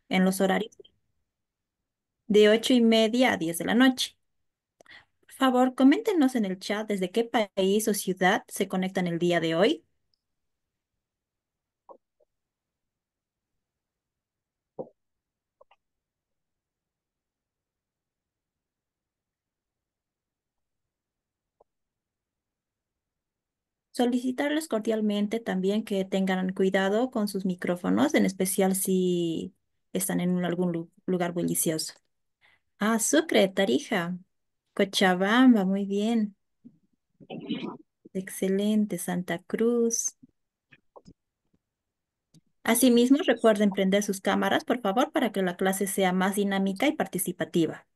en los horarios de 8:30 a 10 de la noche. Por favor, coméntenos en el chat desde qué país o ciudad se conectan el día de hoy. Solicitarles cordialmente también que tengan cuidado con sus micrófonos, en especial si están en algún lugar bullicioso. Ah, Sucre, Tarija, Cochabamba, muy bien. Excelente, Santa Cruz. Asimismo, recuerden prender sus cámaras, por favor, para que la clase sea más dinámica y participativa.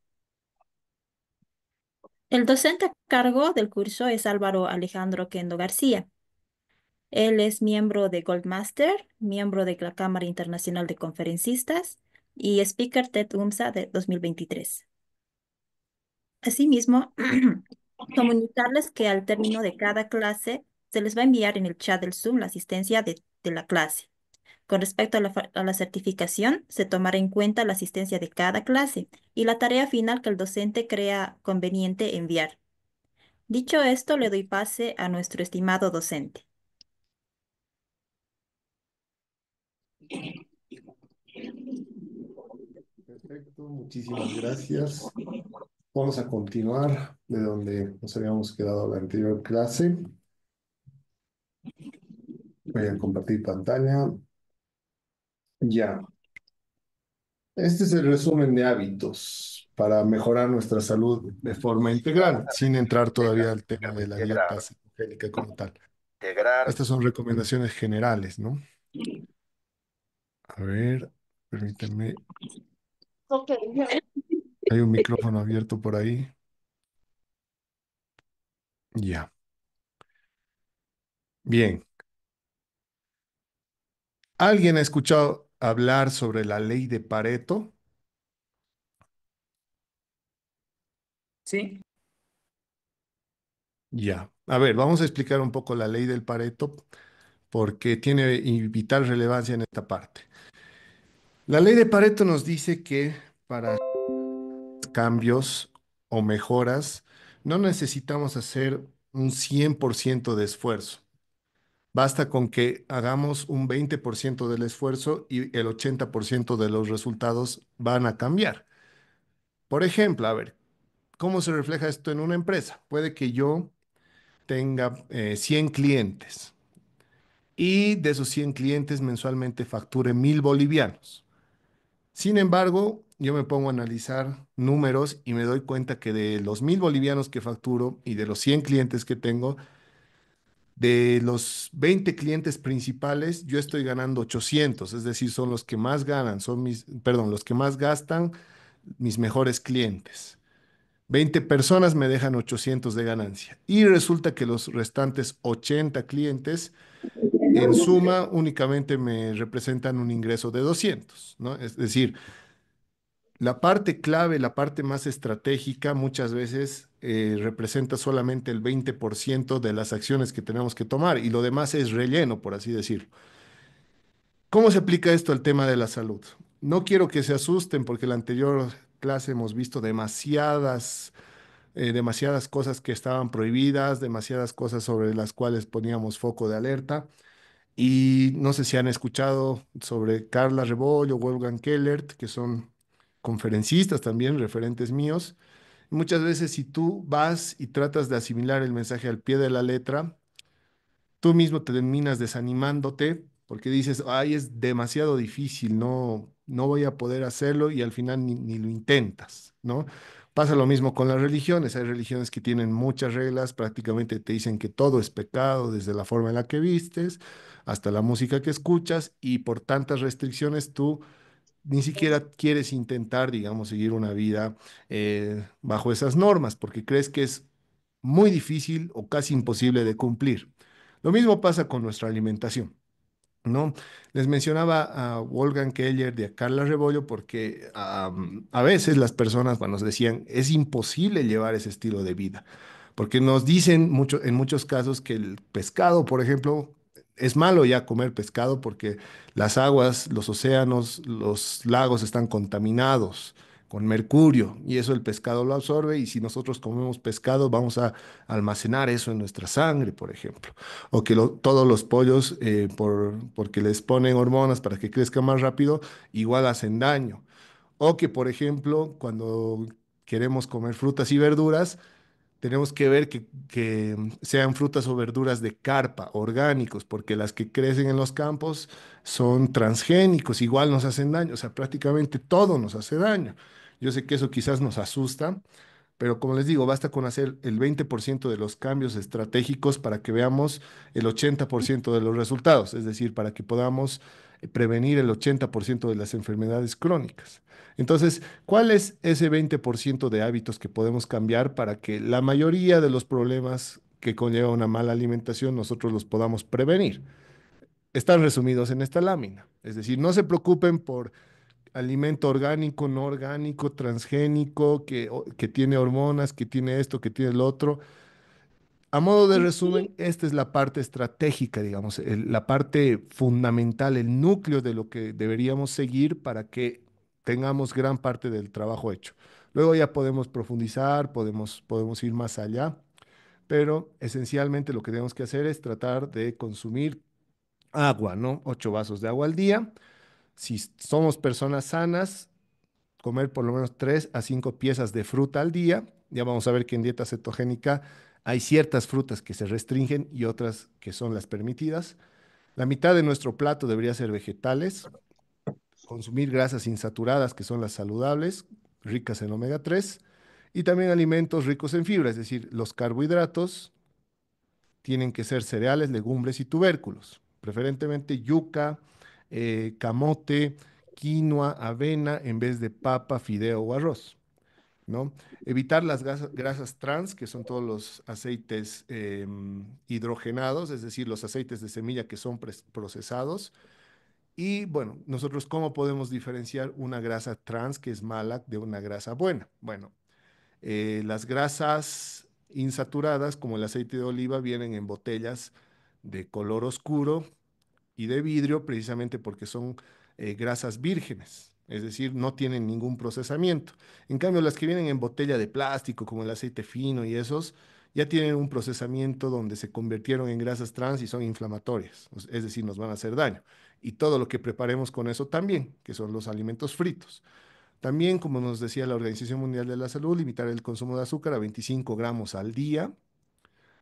El docente a cargo del curso es Álvaro Alejandro Kendo García. Él es miembro de Goldmaster, miembro de la Cámara Internacional de Conferencistas y Speaker TED UMSA de 2023. Asimismo, comunicarles que al término de cada clase se les va a enviar en el chat del Zoom la asistencia de la clase. Con respecto a a la certificación, se tomará en cuenta la asistencia de cada clase y la tarea final que el docente crea conveniente enviar. Dicho esto, le doy pase a nuestro estimado docente. Perfecto, muchísimas gracias. Vamos a continuar de donde nos habíamos quedado la anterior clase. Voy a compartir pantalla. Ya. Este es el resumen de hábitos para mejorar nuestra salud de forma integral, sin entrar todavía al tema de la dieta cetogénica como tal. Estas son recomendaciones generales, ¿no? A ver, permítanme. Hay un micrófono abierto por ahí. Ya. Bien. ¿Alguien ha escuchado hablar sobre la ley de Pareto? Sí, Ya. A ver, vamos a explicar un poco la ley del Pareto porque tiene vital relevancia en esta parte. La ley de Pareto nos dice que para cambios o mejoras no necesitamos hacer un 100% de esfuerzo. Basta con que hagamos un 20% del esfuerzo y el 80% de los resultados van a cambiar. Por ejemplo, a ver, ¿cómo se refleja esto en una empresa? Puede que yo tenga 100 clientes y de esos 100 clientes mensualmente facture 1.000 bolivianos. Sin embargo, yo me pongo a analizar números y me doy cuenta que de los 1.000 bolivianos que facturo y de los 100 clientes que tengo, de los 20 clientes principales, yo estoy ganando 800, es decir, son los que más ganan, son perdón, los que más gastan, mis mejores clientes. 20 personas me dejan 800 de ganancia y resulta que los restantes 80 clientes en suma únicamente me representan un ingreso de 200, ¿no? Es decir, la parte clave, la parte más estratégica, muchas veces representa solamente el 20% de las acciones que tenemos que tomar y lo demás es relleno, por así decirlo. ¿Cómo se aplica esto al tema de la salud? No quiero que se asusten porque en la anterior clase hemos visto demasiadas cosas que estaban prohibidas, demasiadas cosas sobre las cuales poníamos foco de alerta. Y no sé si han escuchado sobre Carla Rebollo, Wolfgang Kellert, que son conferencistas también, referentes míos. Muchas veces si tú vas y tratas de asimilar el mensaje al pie de la letra, tú mismo te terminas desanimándote porque dices, ay, es demasiado difícil, no voy a poder hacerlo y al final ni lo intentas, ¿no? Pasa lo mismo con las religiones. Hay religiones que tienen muchas reglas, prácticamente te dicen que todo es pecado, desde la forma en la que vistes hasta la música que escuchas y por tantas restricciones tú ni siquiera quieres intentar, digamos, seguir una vida bajo esas normas porque crees que es muy difícil o casi imposible de cumplir. Lo mismo pasa con nuestra alimentación, ¿no? Les mencionaba a Wolfgang Keller y a Carla Rebollo porque a veces las personas, bueno, nos decían, es imposible llevar ese estilo de vida, porque nos dicen mucho, en muchos casos que el pescado, por ejemplo, es malo ya comer pescado porque las aguas, los océanos, los lagos están contaminados con mercurio y eso el pescado lo absorbe y si nosotros comemos pescado vamos a almacenar eso en nuestra sangre, por ejemplo. O que todos los pollos, porque les ponen hormonas para que crezcan más rápido, igual hacen daño. O que, por ejemplo, cuando queremos comer frutas y verduras, tenemos que ver que sean frutas o verduras de carpa, orgánicos, porque las que crecen en los campos son transgénicos, igual nos hacen daño, o sea, prácticamente todo nos hace daño. Yo sé que eso quizás nos asusta, pero como les digo, basta con hacer el 20% de los cambios estratégicos para que veamos el 80% de los resultados, es decir, para que podamos prevenir el 80% de las enfermedades crónicas. Entonces, ¿cuál es ese 20% de hábitos que podemos cambiar para que la mayoría de los problemas que conlleva una mala alimentación nosotros los podamos prevenir? Están resumidos en esta lámina. Es decir, no se preocupen por alimento orgánico, no orgánico, transgénico, que tiene hormonas, que tiene esto, que tiene lo otro. A modo de resumen, Aquí, esta es la parte estratégica, digamos, la parte fundamental, el núcleo de lo que deberíamos seguir para que tengamos gran parte del trabajo hecho. Luego ya podemos profundizar, podemos ir más allá, pero esencialmente lo que tenemos que hacer es tratar de consumir agua, ¿no? 8 vasos de agua al día. Si somos personas sanas, comer por lo menos 3 a 5 piezas de fruta al día. Ya vamos a ver que en dieta cetogénica hay ciertas frutas que se restringen y otras que son las permitidas. La mitad de nuestro plato debería ser vegetales, consumir grasas insaturadas, que son las saludables, ricas en omega 3, y también alimentos ricos en fibra, es decir, los carbohidratos tienen que ser cereales, legumbres y tubérculos, preferentemente yuca, camote, quinoa, avena en vez de papa, fideo o arroz. ¿No? Evitar las grasas trans, que son todos los aceites hidrogenados, es decir, los aceites de semilla que son procesados. Y bueno, nosotros cómo podemos diferenciar una grasa trans que es mala de una grasa buena. Bueno, las grasas insaturadas, como el aceite de oliva, vienen en botellas de color oscuro y de vidrio precisamente porque son grasas vírgenes, es decir, no tienen ningún procesamiento. En cambio, las que vienen en botella de plástico, como el aceite fino y esos, ya tienen un procesamiento donde se convirtieron en grasas trans y son inflamatorias, es decir, nos van a hacer daño. Y todo lo que preparemos con eso también, que son los alimentos fritos. También, como nos decía la Organización Mundial de la Salud, limitar el consumo de azúcar a 25 gramos al día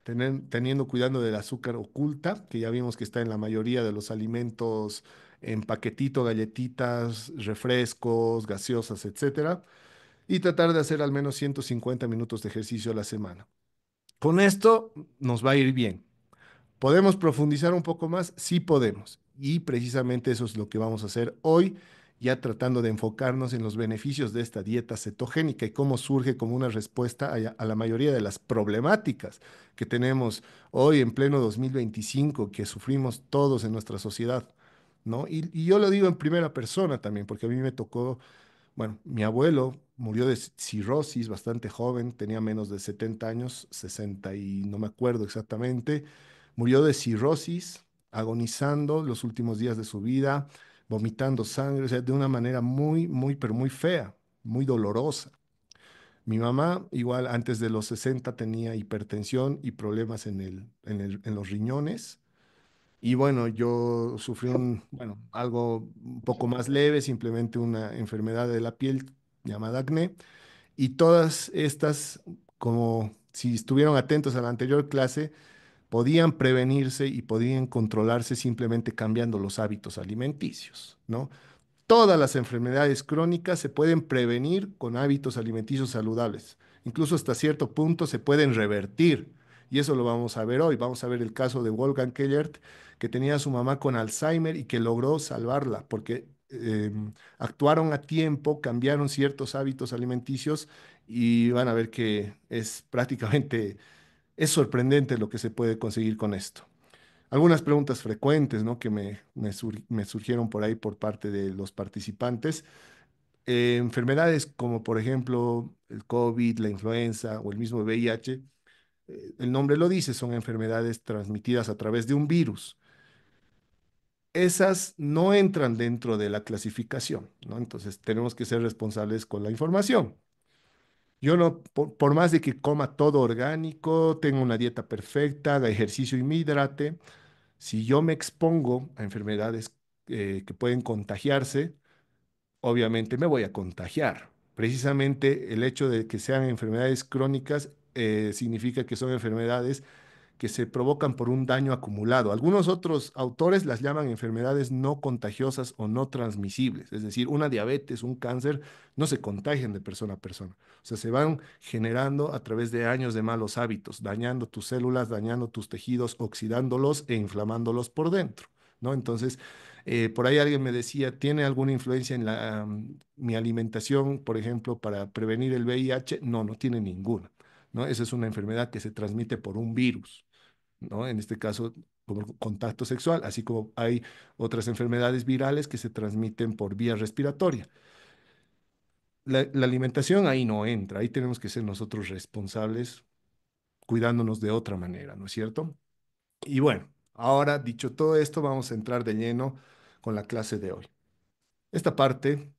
teniendo cuidado del azúcar oculta, que ya vimos que está en la mayoría de los alimentos, en paquetito, galletitas, refrescos, gaseosas, etcétera, y tratar de hacer al menos 150 minutos de ejercicio a la semana. Con esto nos va a ir bien. ¿Podemos profundizar un poco más? Sí podemos. Y precisamente eso es lo que vamos a hacer hoy, ya tratando de enfocarnos en los beneficios de esta dieta cetogénica y cómo surge como una respuesta a la mayoría de las problemáticas que tenemos hoy en pleno 2025, que sufrimos todos en nuestra sociedad, ¿no? Y yo lo digo en primera persona también, porque a mí me tocó, bueno, mi abuelo murió de cirrosis bastante joven, tenía menos de 70 años, 60 y no me acuerdo exactamente. Murió de cirrosis, agonizando los últimos días de su vida, vomitando sangre, o sea, de una manera pero muy fea, muy dolorosa. Mi mamá, igual antes de los 60, tenía hipertensión y problemas en los riñones. Y bueno, yo sufrí algo un poco más leve, simplemente una enfermedad de la piel llamada acné. Y todas estas, como si estuvieron atentos a la anterior clase, podían prevenirse y podían controlarse simplemente cambiando los hábitos alimenticios, ¿no? Todas las enfermedades crónicas se pueden prevenir con hábitos alimenticios saludables. Incluso hasta cierto punto se pueden revertir. Y eso lo vamos a ver hoy. Vamos a ver el caso de Wolfgang Kellert, que tenía a su mamá con Alzheimer y que logró salvarla porque actuaron a tiempo, cambiaron ciertos hábitos alimenticios y van a ver que es prácticamente, es sorprendente lo que se puede conseguir con esto. Algunas preguntas frecuentes, ¿no? que me surgieron por ahí por parte de los participantes. Enfermedades como por ejemplo el COVID, la influenza o el mismo VIH, el nombre lo dice, son enfermedades transmitidas a través de un virus. esas no entran dentro de la clasificación, ¿no? Entonces tenemos que ser responsables con la información. Yo no, por más de que coma todo orgánico, tenga una dieta perfecta, haga ejercicio y me hidrate, si yo me expongo a enfermedades que pueden contagiarse, obviamente me voy a contagiar. Precisamente el hecho de que sean enfermedades crónicas significa que son enfermedades que se provocan por un daño acumulado. Algunos otros autores las llaman enfermedades no contagiosas o no transmisibles, es decir, una diabetes, un cáncer, no se contagian de persona a persona. O sea, se van generando a través de años de malos hábitos, dañando tus células, dañando tus tejidos, oxidándolos e inflamándolos por dentro, ¿no? Entonces, por ahí alguien me decía, ¿tiene alguna influencia en mi alimentación, por ejemplo, para prevenir el VIH? No, no tiene ninguna, ¿no? Esa es una enfermedad que se transmite por un virus, ¿no? En este caso, por contacto sexual, así como hay otras enfermedades virales que se transmiten por vía respiratoria. La alimentación ahí no entra, ahí tenemos que ser nosotros responsables cuidándonos de otra manera, ¿no es cierto? Y bueno, ahora dicho todo esto, vamos a entrar de lleno con la clase de hoy. Esta parte,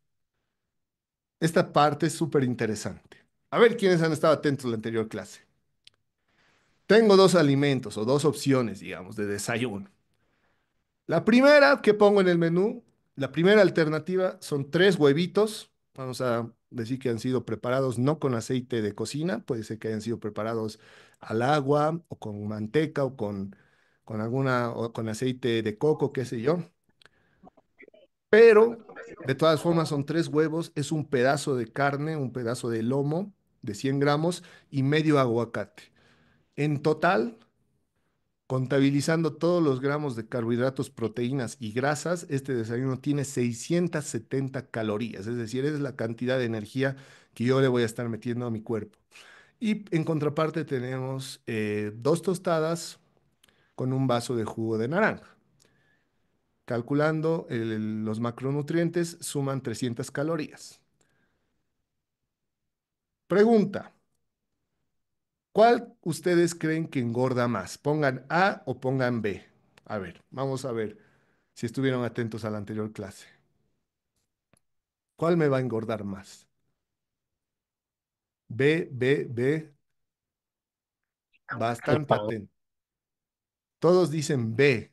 esta parte es súper interesante. A ver quiénes han estado atentos a la anterior clase. Tengo dos alimentos o dos opciones, digamos, de desayuno. La primera que pongo en el menú, la primera alternativa son tres huevitos. Vamos a decir que han sido preparados no con aceite de cocina, puede ser que hayan sido preparados al agua o con manteca o con alguna o con aceite de coco, qué sé yo. Pero de todas formas son tres huevos, es un pedazo de carne, un pedazo de lomo de 100 gramos y medio aguacate. En total, contabilizando todos los gramos de carbohidratos, proteínas y grasas, este desayuno tiene 670 calorías, es decir, es la cantidad de energía que yo le voy a estar metiendo a mi cuerpo. Y en contraparte tenemos dos tostadas con un vaso de jugo de naranja. Calculando los macronutrientes, suman 300 calorías. Pregunta, ¿cuál ustedes creen que engorda más? ¿Pongan A o pongan B? A ver, vamos a ver si estuvieron atentos a la anterior clase. ¿Cuál me va a engordar más? B, B, B, El bastante pan. atento. Todos dicen B.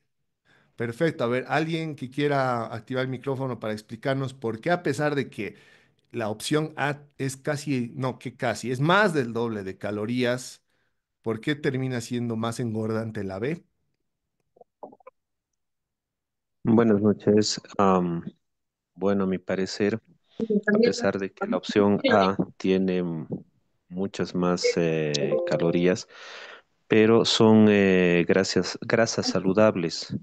Perfecto. A ver, alguien que quiera activar el micrófono para explicarnos por qué, a pesar de que la opción A es casi, no, que casi, es más del doble de calorías, ¿por qué termina siendo más engordante la B? Buenas noches. Bueno, a mi parecer, a pesar de que la opción A tiene muchas más calorías, pero son grasas saludables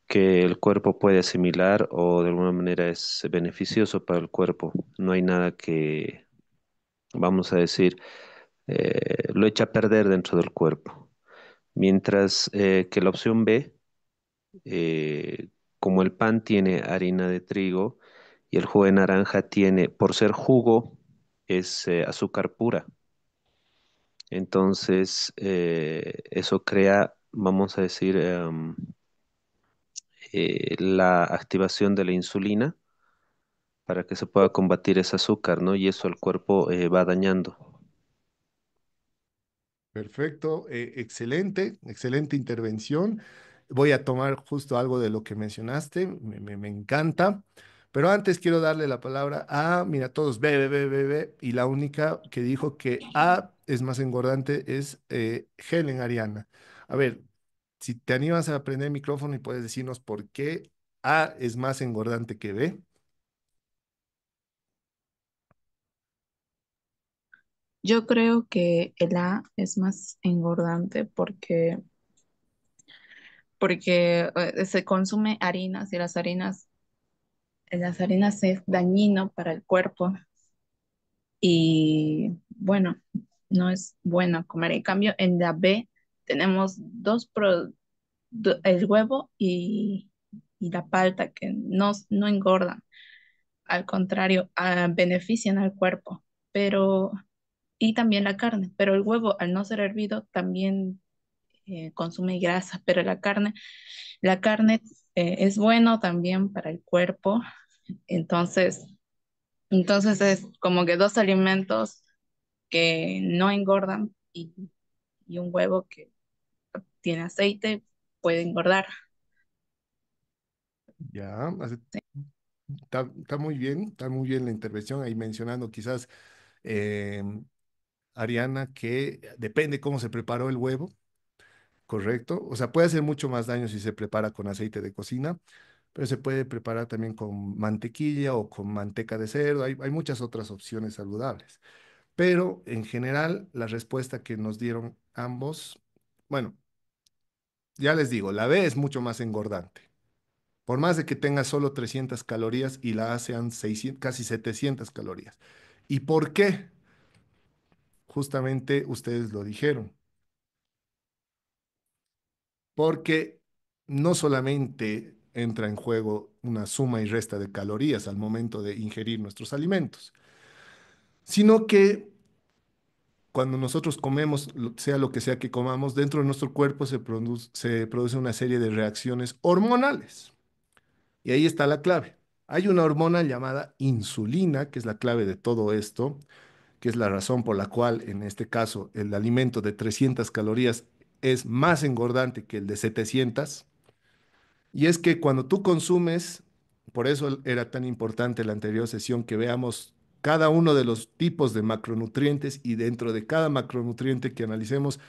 que el cuerpo puede asimilar o de alguna manera es beneficioso para el cuerpo. No hay nada que, vamos a decir, lo echa a perder dentro del cuerpo. Mientras que la opción B, como el pan tiene harina de trigo y el jugo de naranja tiene, por ser jugo, es azúcar pura. Entonces, eso crea, vamos a decir, la activación de la insulina para que se pueda combatir ese azúcar, ¿no? Y eso el cuerpo va dañando. Perfecto, excelente, excelente intervención. Voy a tomar justo algo de lo que mencionaste, me encanta. Pero antes quiero darle la palabra a, mira, todos B, B, B, B, B, y la única que dijo que A es más engordante es Helen Ariana. A ver, si te animas a aprender el micrófono y puedes decirnos por qué A es más engordante que B. Yo creo que el A es más engordante porque se consume harinas y las harinas es dañino para el cuerpo y bueno, no es bueno comer. En cambio, en la B tenemos el huevo y la palta que no engordan, al contrario, benefician al cuerpo, pero y también la carne, pero el huevo al no ser hervido también consume grasa, pero la carne es bueno también para el cuerpo. Entonces, entonces es como que dos alimentos que no engordan y un huevo que tiene aceite puede engordar. Ya, está muy bien la intervención ahí mencionando quizás, eh, Ariana, que depende cómo se preparó el huevo, ¿correcto? O sea, puede hacer mucho más daño si se prepara con aceite de cocina, pero se puede preparar también con mantequilla o con manteca de cerdo. Hay muchas otras opciones saludables. Pero en general, la respuesta que nos dieron ambos, bueno, ya les digo, la B es mucho más engordante. Por más de que tenga solo 300 calorías y la A sean 600, casi 700 calorías. ¿Y por qué? Justamente ustedes lo dijeron. Porque no solamente entra en juego una suma y resta de calorías al momento de ingerir nuestros alimentos, sino que cuando nosotros comemos, sea lo que sea que comamos, dentro de nuestro cuerpo se produce una serie de reacciones hormonales. Y ahí está la clave. Hay una hormona llamada insulina, que es la clave de todo esto, que es la razón por la cual, en este caso, el alimento de 300 calorías es más engordante que el de 700. Y es que cuando tú consumes, por eso era tan importante la anterior sesión que veamos cada uno de los tipos de macronutrientes y dentro de cada macronutriente que analicemos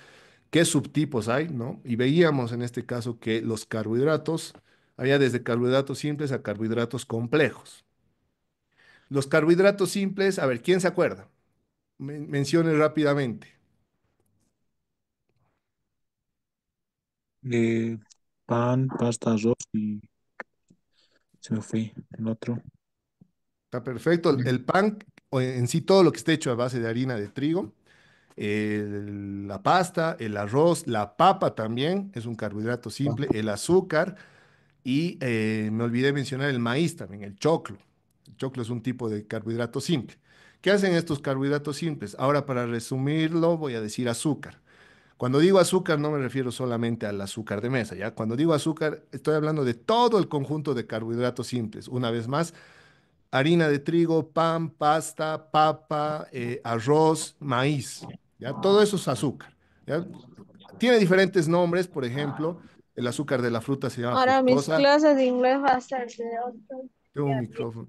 qué subtipos hay, ¿no? Y veíamos en este caso que los carbohidratos, había desde carbohidratos simples a carbohidratos complejos. Los carbohidratos simples, a ver, ¿quién se acuerda? Mencione rápidamente. Eh, pan, pasta, arroz y se me fue el otro. Está perfecto. El pan, o en sí todo lo que esté hecho a base de harina de trigo, la pasta, el arroz, la papa también es un carbohidrato simple, el azúcar y me olvidé mencionar el maíz también, el choclo. El choclo es un tipo de carbohidrato simple. ¿Qué hacen estos carbohidratos simples? Ahora, para resumirlo, voy a decir azúcar. Cuando digo azúcar no me refiero solamente al azúcar de mesa, ¿ya? Cuando digo azúcar estoy hablando de todo el conjunto de carbohidratos simples. Una vez más, harina de trigo, pan, pasta, papa, arroz, maíz, ¿ya? Todo eso es azúcar, ¿ya? Tiene diferentes nombres, por ejemplo, el azúcar de la fruta se llama Ahora mis fructosa. clases de inglés va a ser de 8. Tengo un micrófono.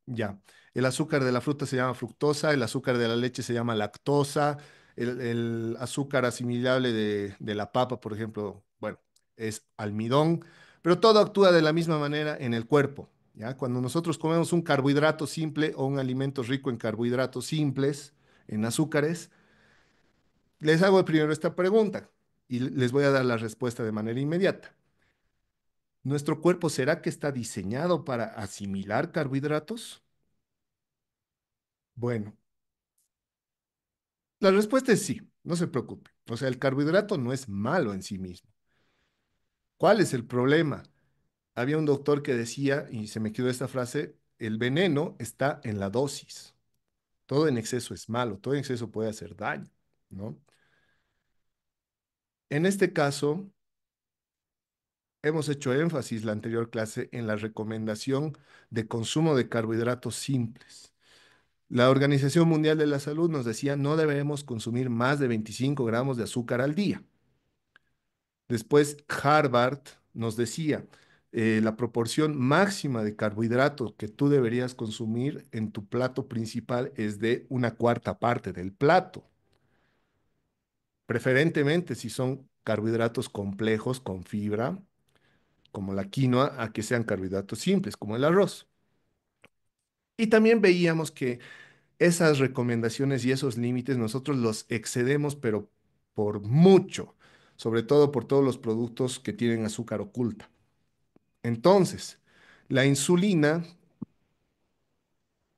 Ya. El azúcar de la fruta se llama fructosa, el azúcar de la leche se llama lactosa, el azúcar asimilable de la papa, por ejemplo, bueno, es almidón, pero todo actúa de la misma manera en el cuerpo, ¿ya? Cuando nosotros comemos un carbohidrato simple o un alimento rico en carbohidratos simples, en azúcares, les hago primero esta pregunta y les voy a dar la respuesta de manera inmediata. ¿Nuestro cuerpo será que está diseñado para asimilar carbohidratos? Bueno. La respuesta es sí, no se preocupe. O sea, el carbohidrato no es malo en sí mismo. ¿Cuál es el problema? Había un doctor que decía, y se me quedó esta frase, el veneno está en la dosis. Todo en exceso es malo, todo en exceso puede hacer daño, ¿no? En este caso, hemos hecho énfasis la anterior clase en la recomendación de consumo de carbohidratos simples. La Organización Mundial de la Salud nos decía no debemos consumir más de 25 gramos de azúcar al día. Después, Harvard nos decía, la proporción máxima de carbohidratos que tú deberías consumir en tu plato principal es de una cuarta parte del plato, preferentemente si son carbohidratos complejos con fibra, como la quinoa, a que sean carbohidratos simples, como el arroz. Y también veíamos que esas recomendaciones y esos límites nosotros los excedemos, pero por mucho, sobre todo por todos los productos que tienen azúcar oculta. Entonces, la insulina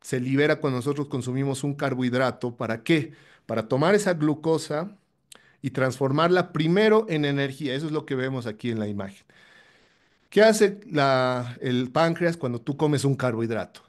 se libera cuando nosotros consumimos un carbohidrato. ¿Para qué? Para tomar esa glucosa y transformarla primero en energía. Eso es lo que vemos aquí en la imagen. ¿Qué hace el páncreas cuando tú comes un carbohidrato?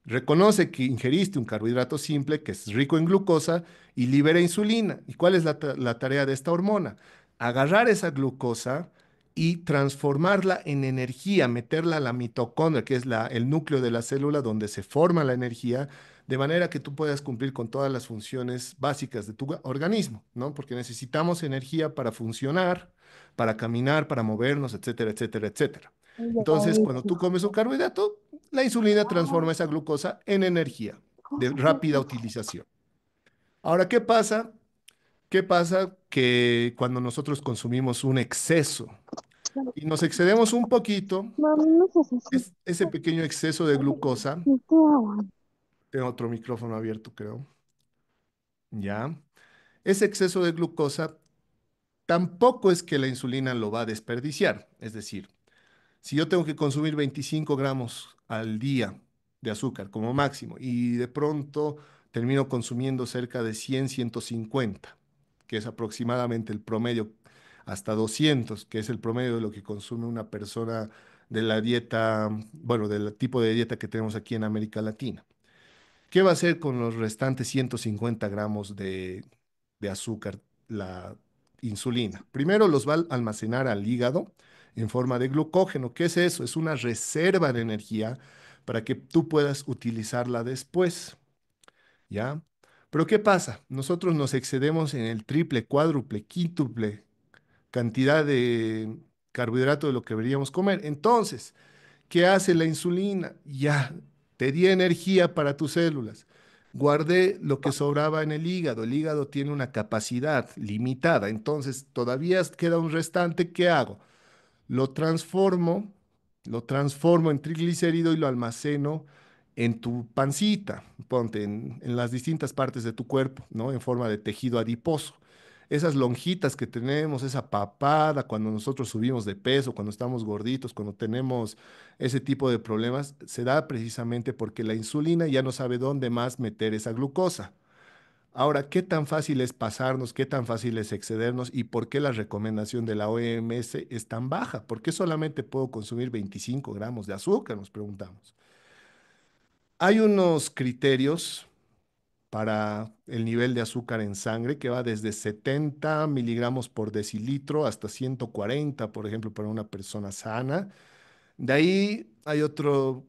Reconoce que ingeriste un carbohidrato simple que es rico en glucosa y libera insulina. ¿Y cuál es la tarea de esta hormona? Agarrar esa glucosa, y transformarla en energía, meterla a la mitocondria, que es el núcleo de la célula donde se forma la energía, de manera que tú puedas cumplir con todas las funciones básicas de tu organismo, ¿no? Porque necesitamos energía para funcionar, para caminar, para movernos, etcétera, etcétera, etcétera. Entonces, cuando tú comes un carbohidrato, la insulina transforma esa glucosa en energía de rápida utilización. Ahora, ¿qué pasa? ¿Qué pasa? Que cuando nosotros consumimos un exceso y nos excedemos un poquito, Mami, no seas así. ese pequeño exceso de glucosa, No te hago. tengo otro micrófono abierto, creo, ya, ese exceso de glucosa tampoco es que la insulina lo va a desperdiciar. Es decir, si yo tengo que consumir 25 gramos al día de azúcar como máximo y de pronto termino consumiendo cerca de 100, 150, que es aproximadamente el promedio, hasta 200, que es el promedio de lo que consume una persona de la dieta, bueno, del tipo de dieta que tenemos aquí en América Latina. ¿Qué va a hacer con los restantes 150 gramos de azúcar la insulina? Primero los va a almacenar al hígado en forma de glucógeno. ¿Qué es eso? Es una reserva de energía para que tú puedas utilizarla después, ¿ya? Pero ¿qué pasa? Nosotros nos excedemos en el triple, cuádruple, quíntuple cantidad de carbohidrato de lo que deberíamos comer. Entonces, ¿qué hace la insulina? Ya, te di energía para tus células. Guardé lo que sobraba en el hígado. El hígado tiene una capacidad limitada, entonces todavía queda un restante. ¿Qué hago? Lo transformo, lo transformo en triglicérido y lo almaceno en tu pancita, ponte en las distintas partes de tu cuerpo, ¿no? En forma de tejido adiposo. Esas lonjitas que tenemos, esa papada, cuando nosotros subimos de peso, cuando estamos gorditos, cuando tenemos ese tipo de problemas, se da precisamente porque la insulina ya no sabe dónde más meter esa glucosa. Ahora, ¿qué tan fácil es pasarnos? ¿Qué tan fácil es excedernos? ¿Y por qué la recomendación de la OMS es tan baja? ¿Por qué solamente puedo consumir 25 gramos de azúcar? Nos preguntamos. Hay unos criterios para el nivel de azúcar en sangre que va desde 70 miligramos por decilitro hasta 140, por ejemplo, para una persona sana. De ahí hay otro,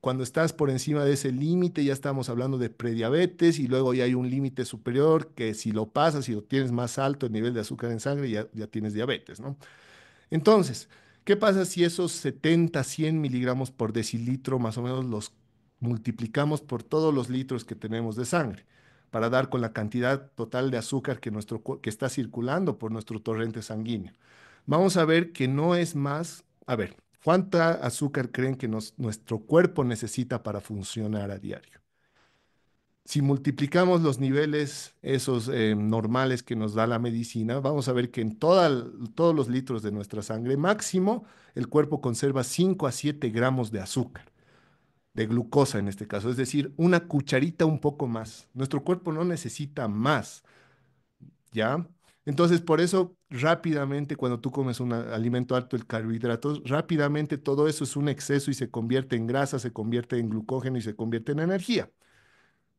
cuando estás por encima de ese límite, ya estamos hablando de prediabetes y luego ya hay un límite superior que si lo pasas, si lo tienes más alto el nivel de azúcar en sangre, ya tienes diabetes, ¿no? Entonces, ¿qué pasa si esos 70, 100 miligramos por decilitro más o menos los multiplicamos por todos los litros que tenemos de sangre para dar con la cantidad total de azúcar que, que está circulando por nuestro torrente sanguíneo? Vamos a ver que no es más, a ver, ¿cuánta azúcar creen que nuestro cuerpo necesita para funcionar a diario? Si multiplicamos los niveles esos normales que nos da la medicina, vamos a ver que en todos los litros de nuestra sangre máximo el cuerpo conserva 5 a 7 gramos de azúcar, de glucosa en este caso, es decir, una cucharita un poco más. Nuestro cuerpo no necesita más, ¿ya? Entonces, por eso rápidamente cuando tú comes un alimento alto en carbohidratos, rápidamente todo eso es un exceso y se convierte en grasa, se convierte en glucógeno y se convierte en energía.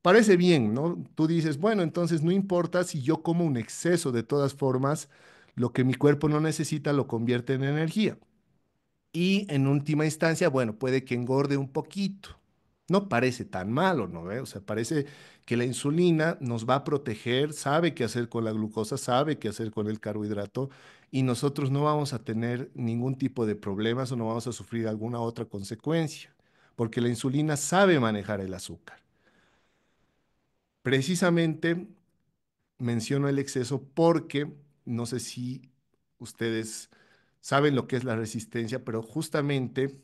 Parece bien, ¿no? Tú dices, bueno, entonces no importa si yo como un exceso, de todas formas, lo que mi cuerpo no necesita lo convierte en energía. Y en última instancia, bueno, puede que engorde un poquito. No parece tan malo, ¿no? ¿Ve? O sea, parece que la insulina nos va a proteger, sabe qué hacer con la glucosa, sabe qué hacer con el carbohidrato y nosotros no vamos a tener ningún tipo de problemas o no vamos a sufrir alguna otra consecuencia, porque la insulina sabe manejar el azúcar. Precisamente menciono el exceso porque no sé si ustedes saben lo que es la resistencia, pero justamente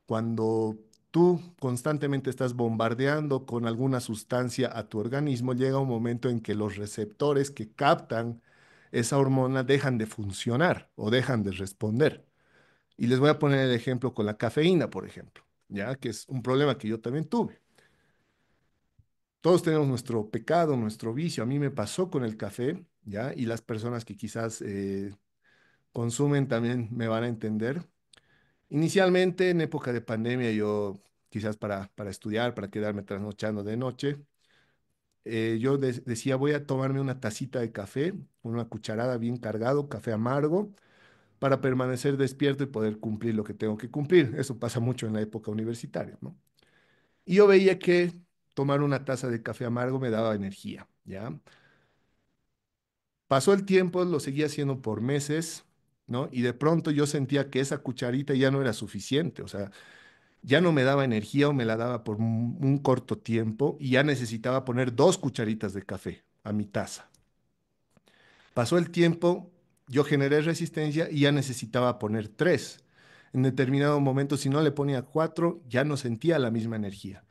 cuando tú constantemente estás bombardeando con alguna sustancia a tu organismo, llega un momento en que los receptores que captan esa hormona dejan de funcionar o dejan de responder. Y les voy a poner el ejemplo con la cafeína, por ejemplo, ya que es un problema que yo también tuve. Todos tenemos nuestro pecado, nuestro vicio. A mí me pasó con el café, ¿ya? Y las personas que quizás consumen también me van a entender. Inicialmente, en época de pandemia, yo quizás para estudiar, para quedarme trasnochando de noche, yo decía, voy a tomarme una tacita de café, una cucharada bien cargado, café amargo, para permanecer despierto y poder cumplir lo que tengo que cumplir. Eso pasa mucho en la época universitaria, ¿no? Y yo veía que tomar una taza de café amargo me daba energía, ¿ya? Pasó el tiempo, lo seguía haciendo por meses, ¿no? Y de pronto yo sentía que esa cucharita ya no era suficiente, o sea, ya no me daba energía o me la daba por un corto tiempo y ya necesitaba poner 2 cucharitas de café a mi taza. Pasó el tiempo, yo generé resistencia y ya necesitaba poner 3. En determinado momento, si no le ponía 4, ya no sentía la misma energía.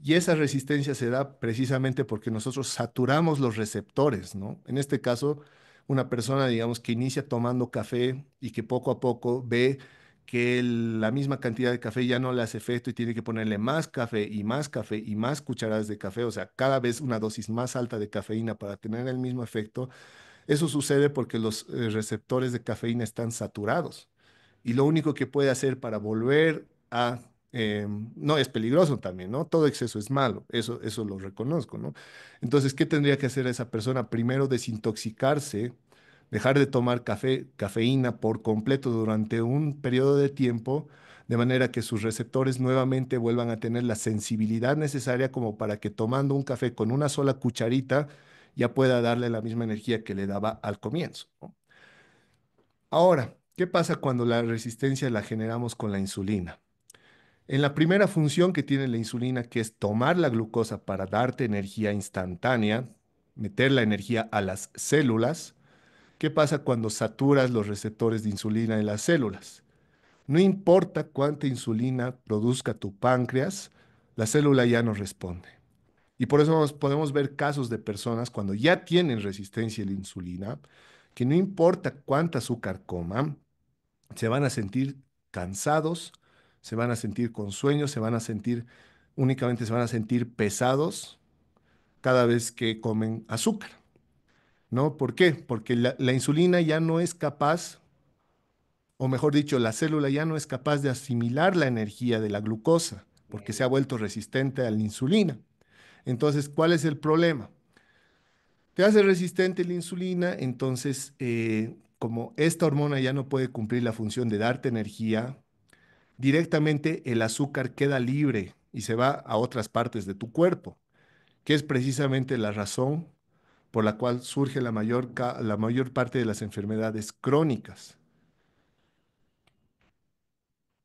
Y esa resistencia se da precisamente porque nosotros saturamos los receptores, ¿no? En este caso, una persona, digamos, que inicia tomando café y que poco a poco ve que la misma cantidad de café ya no le hace efecto y tiene que ponerle más café y más café y más cucharadas de café, o sea, cada vez una dosis más alta de cafeína para tener el mismo efecto. Eso sucede porque los receptores de cafeína están saturados y lo único que puede hacer para volver a... no, es peligroso también, ¿no? Todo exceso es malo, eso lo reconozco, ¿no? Entonces, ¿qué tendría que hacer esa persona? Primero, desintoxicarse, dejar de tomar cafeína por completo durante un periodo de tiempo, de manera que sus receptores nuevamente vuelvan a tener la sensibilidad necesaria como para que tomando un café con una sola cucharita ya pueda darle la misma energía que le daba al comienzo, ¿no? Ahora, ¿qué pasa cuando la resistencia la generamos con la insulina? En la primera función que tiene la insulina, que es tomar la glucosa para darte energía instantánea, meter la energía a las células, ¿qué pasa cuando saturas los receptores de insulina en las células? No importa cuánta insulina produzca tu páncreas, la célula ya no responde. Y por eso podemos ver casos de personas cuando ya tienen resistencia a la insulina, que no importa cuánta azúcar coman, se van a sentir cansados, se van a sentir con sueño, únicamente se van a sentir pesados cada vez que comen azúcar, ¿no? ¿Por qué? Porque la insulina ya no es capaz, o mejor dicho, la célula ya no es capaz de asimilar la energía de la glucosa, porque se ha vuelto resistente a la insulina. Entonces, ¿cuál es el problema? Te hace resistente la insulina, entonces, como esta hormona ya no puede cumplir la función de darte energía, directamente el azúcar queda libre y se va a otras partes de tu cuerpo, que es precisamente la razón por la cual surge la mayor parte de las enfermedades crónicas.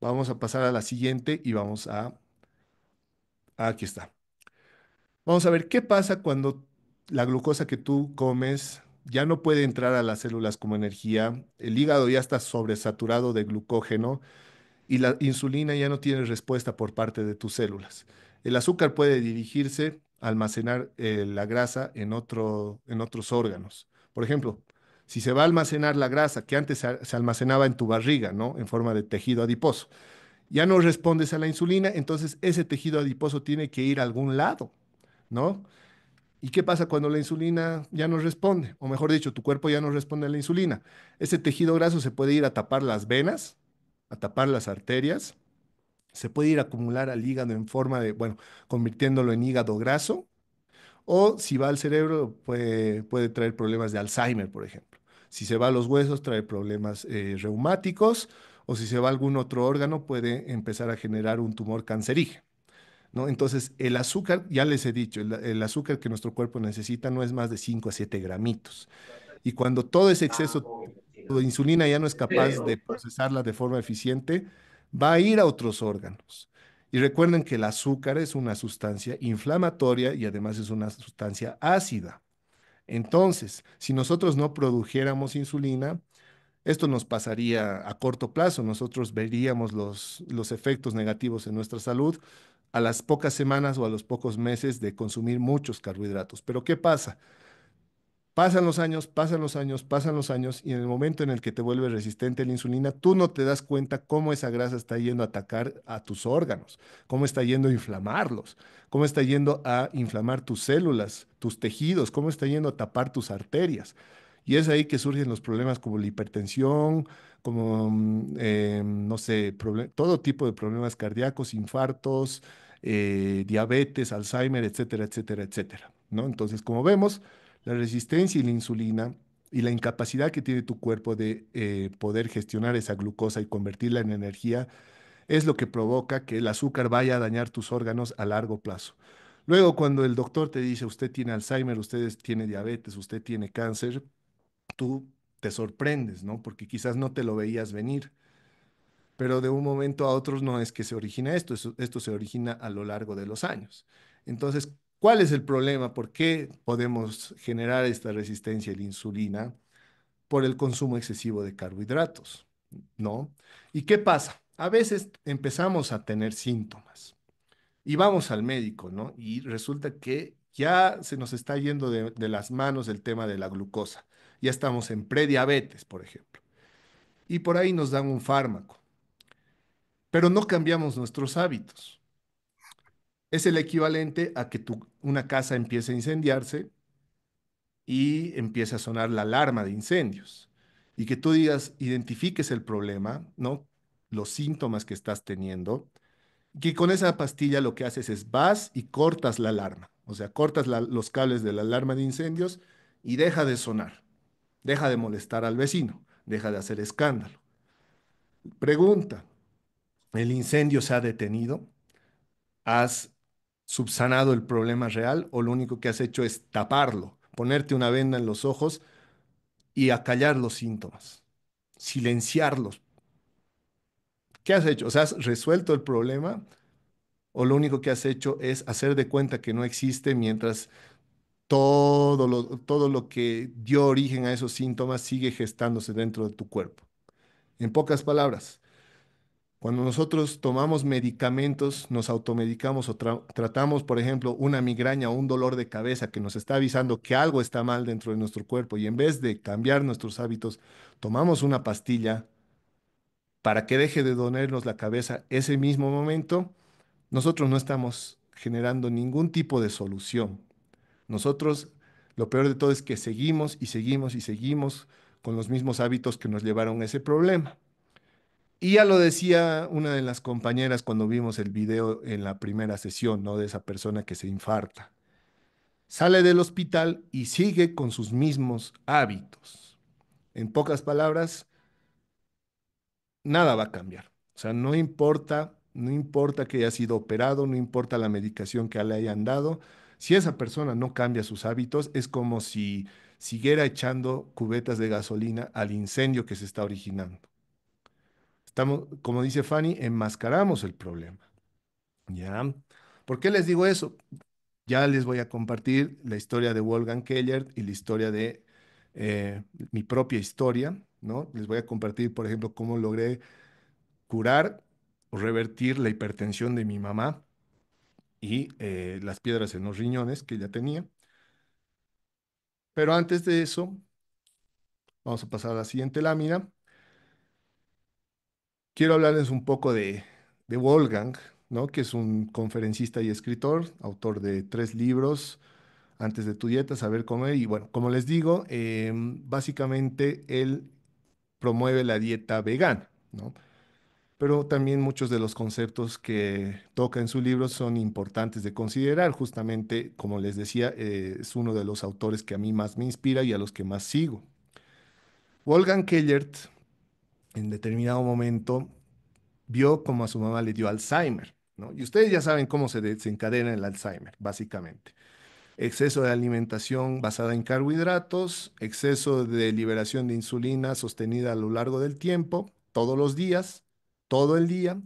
Vamos a pasar a la siguiente y aquí está. Vamos a ver qué pasa cuando la glucosa que tú comes ya no puede entrar a las células como energía, el hígado ya está sobresaturado de glucógeno y la insulina ya no tiene respuesta por parte de tus células. El azúcar puede dirigirse a almacenar la grasa en otros órganos. Por ejemplo, si se va a almacenar la grasa que antes se almacenaba en tu barriga, ¿no? En forma de tejido adiposo, ya no respondes a la insulina, entonces ese tejido adiposo tiene que ir a algún lado, ¿no? ¿Y qué pasa cuando la insulina ya no responde? O mejor dicho, tu cuerpo ya no responde a la insulina. Ese tejido graso se puede ir a tapar las venas, a tapar las arterias, se puede ir a acumular al hígado en forma de, bueno, convirtiéndolo en hígado graso, o si va al cerebro puede traer problemas de Alzheimer, por ejemplo. Si se va a los huesos, trae problemas reumáticos, o si se va a algún otro órgano, puede empezar a generar un tumor cancerígeno, ¿no? Entonces, el azúcar, ya les he dicho, el azúcar que nuestro cuerpo necesita no es más de 5 a 7 gramitos. Y cuando todo ese exceso de insulina ya no es capaz de procesarla de forma eficiente, va a ir a otros órganos. Y recuerden que el azúcar es una sustancia inflamatoria y además es una sustancia ácida. Entonces, si nosotros no produjéramos insulina, esto nos pasaría a corto plazo. Nosotros veríamos los efectos negativos en nuestra salud a las pocas semanas o a los pocos meses de consumir muchos carbohidratos. Pero ¿qué pasa? Pasan los años, pasan los años, pasan los años y en el momento en el que te vuelves resistente a la insulina, tú no te das cuenta cómo esa grasa está yendo a atacar a tus órganos, cómo está yendo a inflamarlos, cómo está yendo a inflamar tus células, tus tejidos, cómo está yendo a tapar tus arterias. Y es ahí que surgen los problemas como la hipertensión, como, no sé, todo tipo de problemas cardíacos, infartos, diabetes, Alzheimer, etcétera, etcétera, etcétera, ¿no? Entonces, como vemos, la resistencia y la insulina y la incapacidad que tiene tu cuerpo de poder gestionar esa glucosa y convertirla en energía es lo que provoca que el azúcar vaya a dañar tus órganos a largo plazo. Luego, cuando el doctor te dice, usted tiene Alzheimer, usted tiene diabetes, usted tiene cáncer, tú te sorprendes, ¿no? Porque quizás no te lo veías venir, pero de un momento a otro no es que se origina esto, esto se origina a lo largo de los años. Entonces, ¿cuál es el problema? ¿Por qué podemos generar esta resistencia a la insulina? Por el consumo excesivo de carbohidratos, ¿no? ¿Y qué pasa? A veces empezamos a tener síntomas y vamos al médico, ¿no? Y resulta que ya se nos está yendo de las manos el tema de la glucosa. Ya estamos en prediabetes, por ejemplo. Y por ahí nos dan un fármaco, pero no cambiamos nuestros hábitos. Es el equivalente a que una casa empiece a incendiarse y empiece a sonar la alarma de incendios. Y que tú digas, identifiques el problema, ¿no? Los síntomas que estás teniendo, que con esa pastilla lo que haces es vas y cortas la alarma, o sea, cortas los cables de la alarma de incendios y deja de sonar, deja de molestar al vecino, deja de hacer escándalo. Pregunta, ¿el incendio se ha detenido? ¿Has subsanado el problema real o lo único que has hecho es taparlo, ponerte una venda en los ojos y acallar los síntomas, silenciarlos? ¿Qué has hecho? O sea, ¿has resuelto el problema o lo único que has hecho es hacer de cuenta que no existe mientras todo lo que dio origen a esos síntomas sigue gestándose dentro de tu cuerpo? En pocas palabras, cuando nosotros tomamos medicamentos, nos automedicamos o tratamos, por ejemplo, una migraña o un dolor de cabeza que nos está avisando que algo está mal dentro de nuestro cuerpo y en vez de cambiar nuestros hábitos, tomamos una pastilla para que deje de dolernos la cabeza ese mismo momento, nosotros no estamos generando ningún tipo de solución. Nosotros, lo peor de todo es que seguimos y seguimos y seguimos con los mismos hábitos que nos llevaron a ese problema. Y ya lo decía una de las compañeras cuando vimos el video en la primera sesión, ¿no? De esa persona que se infarta. Sale del hospital y sigue con sus mismos hábitos. En pocas palabras, nada va a cambiar. O sea, no importa, no importa que haya sido operado, no importa la medicación que le hayan dado. Si esa persona no cambia sus hábitos, es como si siguiera echando cubetas de gasolina al incendio que se está originando. Estamos, como dice Fanny, enmascaramos el problema. ¿Ya? ¿Por qué les digo eso? Ya les voy a compartir la historia de Wolfgang Keller y la historia de mi propia historia, ¿no? Les voy a compartir, por ejemplo, cómo logré curar o revertir la hipertensión de mi mamá y las piedras en los riñones que ella tenía. Pero antes de eso, vamos a pasar a la siguiente lámina. Quiero hablarles un poco de Wolfgang, ¿no? Que es un conferencista y escritor, autor de 3 libros: Antes de tu dieta, Saber comer. Y bueno, como les digo, básicamente él promueve la dieta vegana, ¿no? Pero también muchos de los conceptos que toca en su libro son importantes de considerar. Justamente, como les decía, es uno de los autores que a mí más me inspira y a los que más sigo. Wolfgang Kellert, en determinado momento, vio como a su mamá le dio Alzheimer, ¿no? Y ustedes ya saben cómo se desencadena el Alzheimer, básicamente. Exceso de alimentación basada en carbohidratos, exceso de liberación de insulina sostenida a lo largo del tiempo, todos los días, todo el día.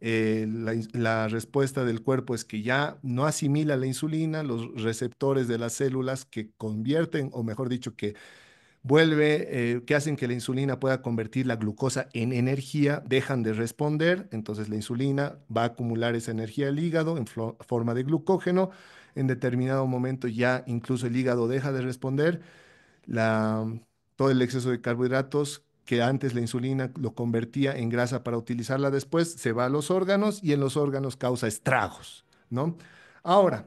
La respuesta del cuerpo es que ya no asimila la insulina, los receptores de las células que convierten, o mejor dicho, que hacen que la insulina pueda convertir la glucosa en energía, dejan de responder. Entonces la insulina va a acumular esa energía al hígado en forma de glucógeno. En determinado momento ya incluso el hígado deja de responder. la, Todo el exceso de carbohidratos que antes la insulina lo convertía en grasa para utilizarla después, se va a los órganos y en los órganos causa estragos, ¿no? Ahora,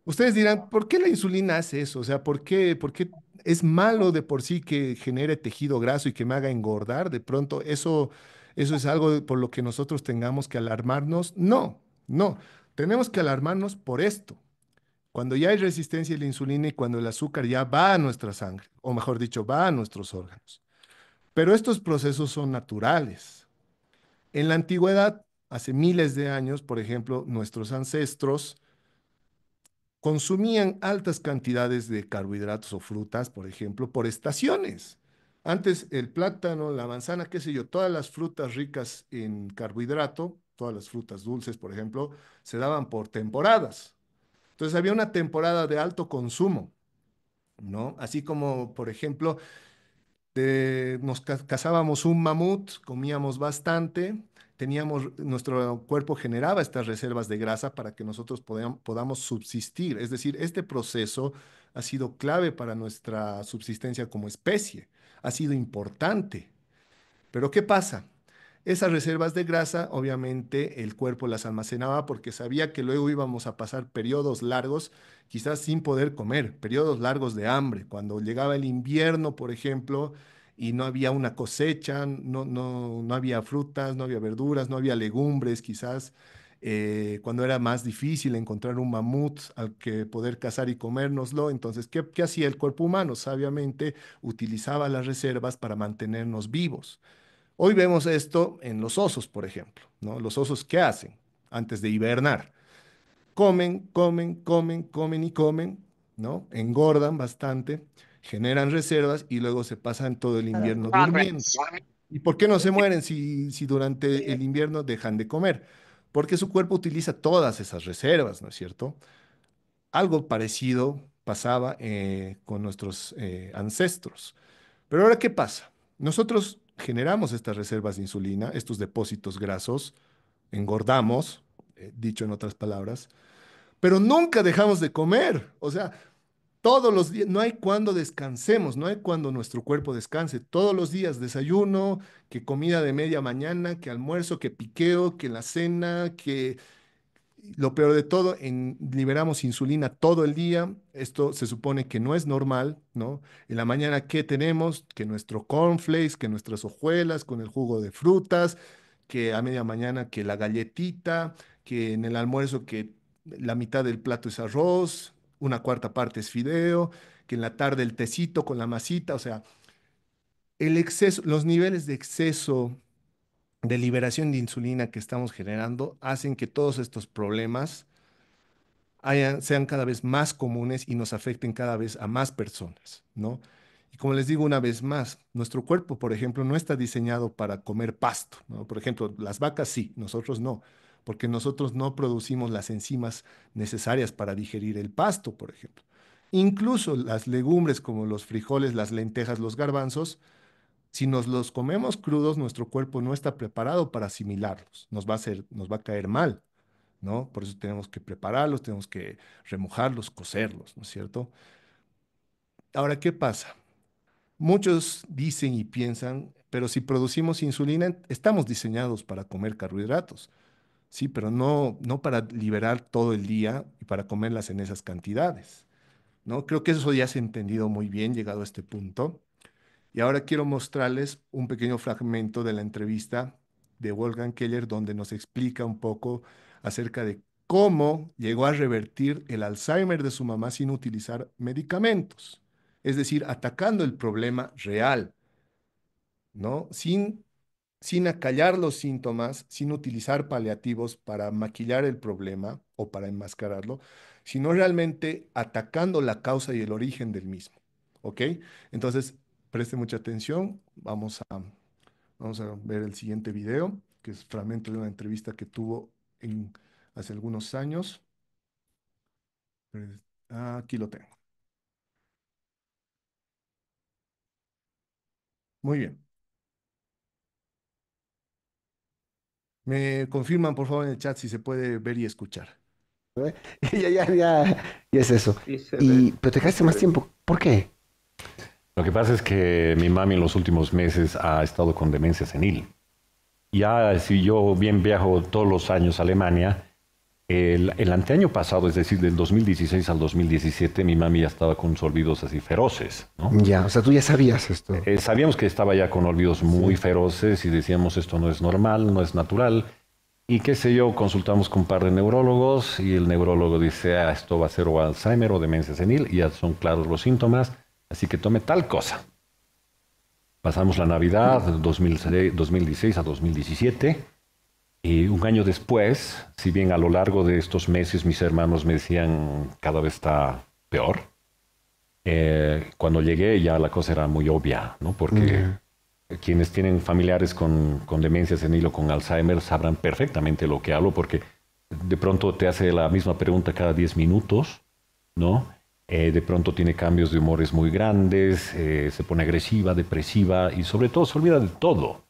ustedes dirán, ¿por qué la insulina hace eso? O sea, ¿por qué es malo de por sí que genere tejido graso y que me haga engordar? De pronto, eso es algo por lo que nosotros tengamos que alarmarnos. No, no, tenemos que alarmarnos por esto. cuando ya hay resistencia a la insulina y cuando el azúcar ya va a nuestra sangre, o mejor dicho, va a nuestros órganos. Pero estos procesos son naturales. En la antigüedad, hace miles de años, por ejemplo, nuestros ancestros consumían altas cantidades de carbohidratos o frutas, por ejemplo, por estaciones. Antes el plátano, la manzana, qué sé yo, todas las frutas ricas en carbohidrato, todas las frutas dulces, por ejemplo, se daban por temporadas. Entonces había una temporada de alto consumo, ¿no? Así como, por ejemplo, cazábamos un mamut, comíamos bastante, nuestro cuerpo generaba estas reservas de grasa para que nosotros podamos subsistir. Es decir, este proceso ha sido clave para nuestra subsistencia como especie, ha sido importante. Pero ¿qué pasa? Esas reservas de grasa, obviamente, el cuerpo las almacenaba porque sabía que luego íbamos a pasar periodos largos, quizás sin poder comer, periodos largos de hambre. Cuando llegaba el invierno, por ejemplo, y no había una cosecha, no había frutas, no había verduras, no había legumbres, quizás, cuando era más difícil encontrar un mamut al que poder cazar y comérnoslo, entonces, ¿qué hacía el cuerpo humano? Sabiamente utilizaba las reservas para mantenernos vivos. Hoy vemos esto en los osos, por ejemplo, ¿no? Los osos, ¿qué hacen antes de hibernar? Comen, comen, comen, comen y comen, ¿no? Engordan bastante, generan reservas y luego se pasan todo el invierno durmiendo. ¿Y por qué no se mueren si durante el invierno dejan de comer? Porque su cuerpo utiliza todas esas reservas, ¿no es cierto? Algo parecido pasaba con nuestros ancestros. Pero ahora, ¿qué pasa? Nosotros generamos estas reservas de insulina, estos depósitos grasos, engordamos, dicho en otras palabras, pero nunca dejamos de comer. O sea, todos los días, no hay cuando descansemos, no hay cuando nuestro cuerpo descanse. Todos los días desayuno, que comida de media mañana, que almuerzo, que piqueo, que la cena, que lo peor de todo, liberamos insulina todo el día. Esto se supone que no es normal, ¿no? En la mañana, ¿qué tenemos? Que nuestro cornflakes, que nuestras hojuelas con el jugo de frutas, que a media mañana que la galletita, que en el almuerzo que la mitad del plato es arroz, una cuarta parte es fideo, que en la tarde el tecito con la masita. O sea, el exceso, los niveles de exceso de liberación de insulina que estamos generando hacen que todos estos problemas sean cada vez más comunes y nos afecten cada vez a más personas, ¿no? Y como les digo una vez más, nuestro cuerpo, por ejemplo, no está diseñado para comer pasto, ¿no? Por ejemplo, las vacas sí, nosotros no, porque nosotros no producimos las enzimas necesarias para digerir el pasto, por ejemplo. Incluso las legumbres como los frijoles, las lentejas, los garbanzos, si nos los comemos crudos, nuestro cuerpo no está preparado para asimilarlos, nos va a caer mal, ¿no? Por eso tenemos que prepararlos, tenemos que remojarlos, cocerlos, ¿no es cierto? Ahora, ¿qué pasa? Muchos dicen y piensan, pero si producimos insulina, estamos diseñados para comer carbohidratos, sí, pero no para liberar todo el día y para comerlas en esas cantidades, ¿no? Creo que eso ya se ha entendido muy bien llegado a este punto. Y ahora quiero mostrarles un pequeño fragmento de la entrevista de Wolfgang Keller donde nos explica un poco acerca de cómo llegó a revertir el Alzheimer de su mamá sin utilizar medicamentos. Es decir, atacando el problema real, ¿no? Sin acallar los síntomas, sin utilizar paliativos para maquillar el problema o para enmascararlo, sino realmente atacando la causa y el origen del mismo. ¿Ok? Entonces, preste mucha atención. Vamos a ver el siguiente video, que es fragmento de una entrevista que tuvo hace algunos años. Aquí lo tengo. Muy bien. Me confirman, por favor, en el chat si se puede ver y escuchar. Ya es eso. Sí, se ve. Pero te quedaste más tiempo. ¿Por qué? Lo que pasa es que mi mami en los últimos meses ha estado con demencia senil. Ya si yo bien viajo todos los años a Alemania, el anteaño pasado, es decir, del 2016 al 2017, mi mami ya estaba con sus olvidos así feroces, ¿no? Ya, o sea, tú ya sabías esto. Sabíamos que estaba ya con olvidos muy feroces y decíamos esto no es normal, no es natural. Y qué sé yo, consultamos con un par de neurólogos y el neurólogo dice, ah, esto va a ser o Alzheimer o demencia senil, y ya son claros los síntomas, así que tome tal cosa. Pasamos la Navidad, 2016 a 2017, y un año después, si bien a lo largo de estos meses mis hermanos me decían, cada vez está peor, cuando llegué ya la cosa era muy obvia, ¿no? Porque Ya. quienes tienen familiares con demencia senil o con Alzheimer sabrán perfectamente lo que hablo, porque de pronto te hace la misma pregunta cada 10 minutos, ¿no? De pronto tiene cambios de humores muy grandes, se pone agresiva, depresiva y sobre todo se olvida de todo.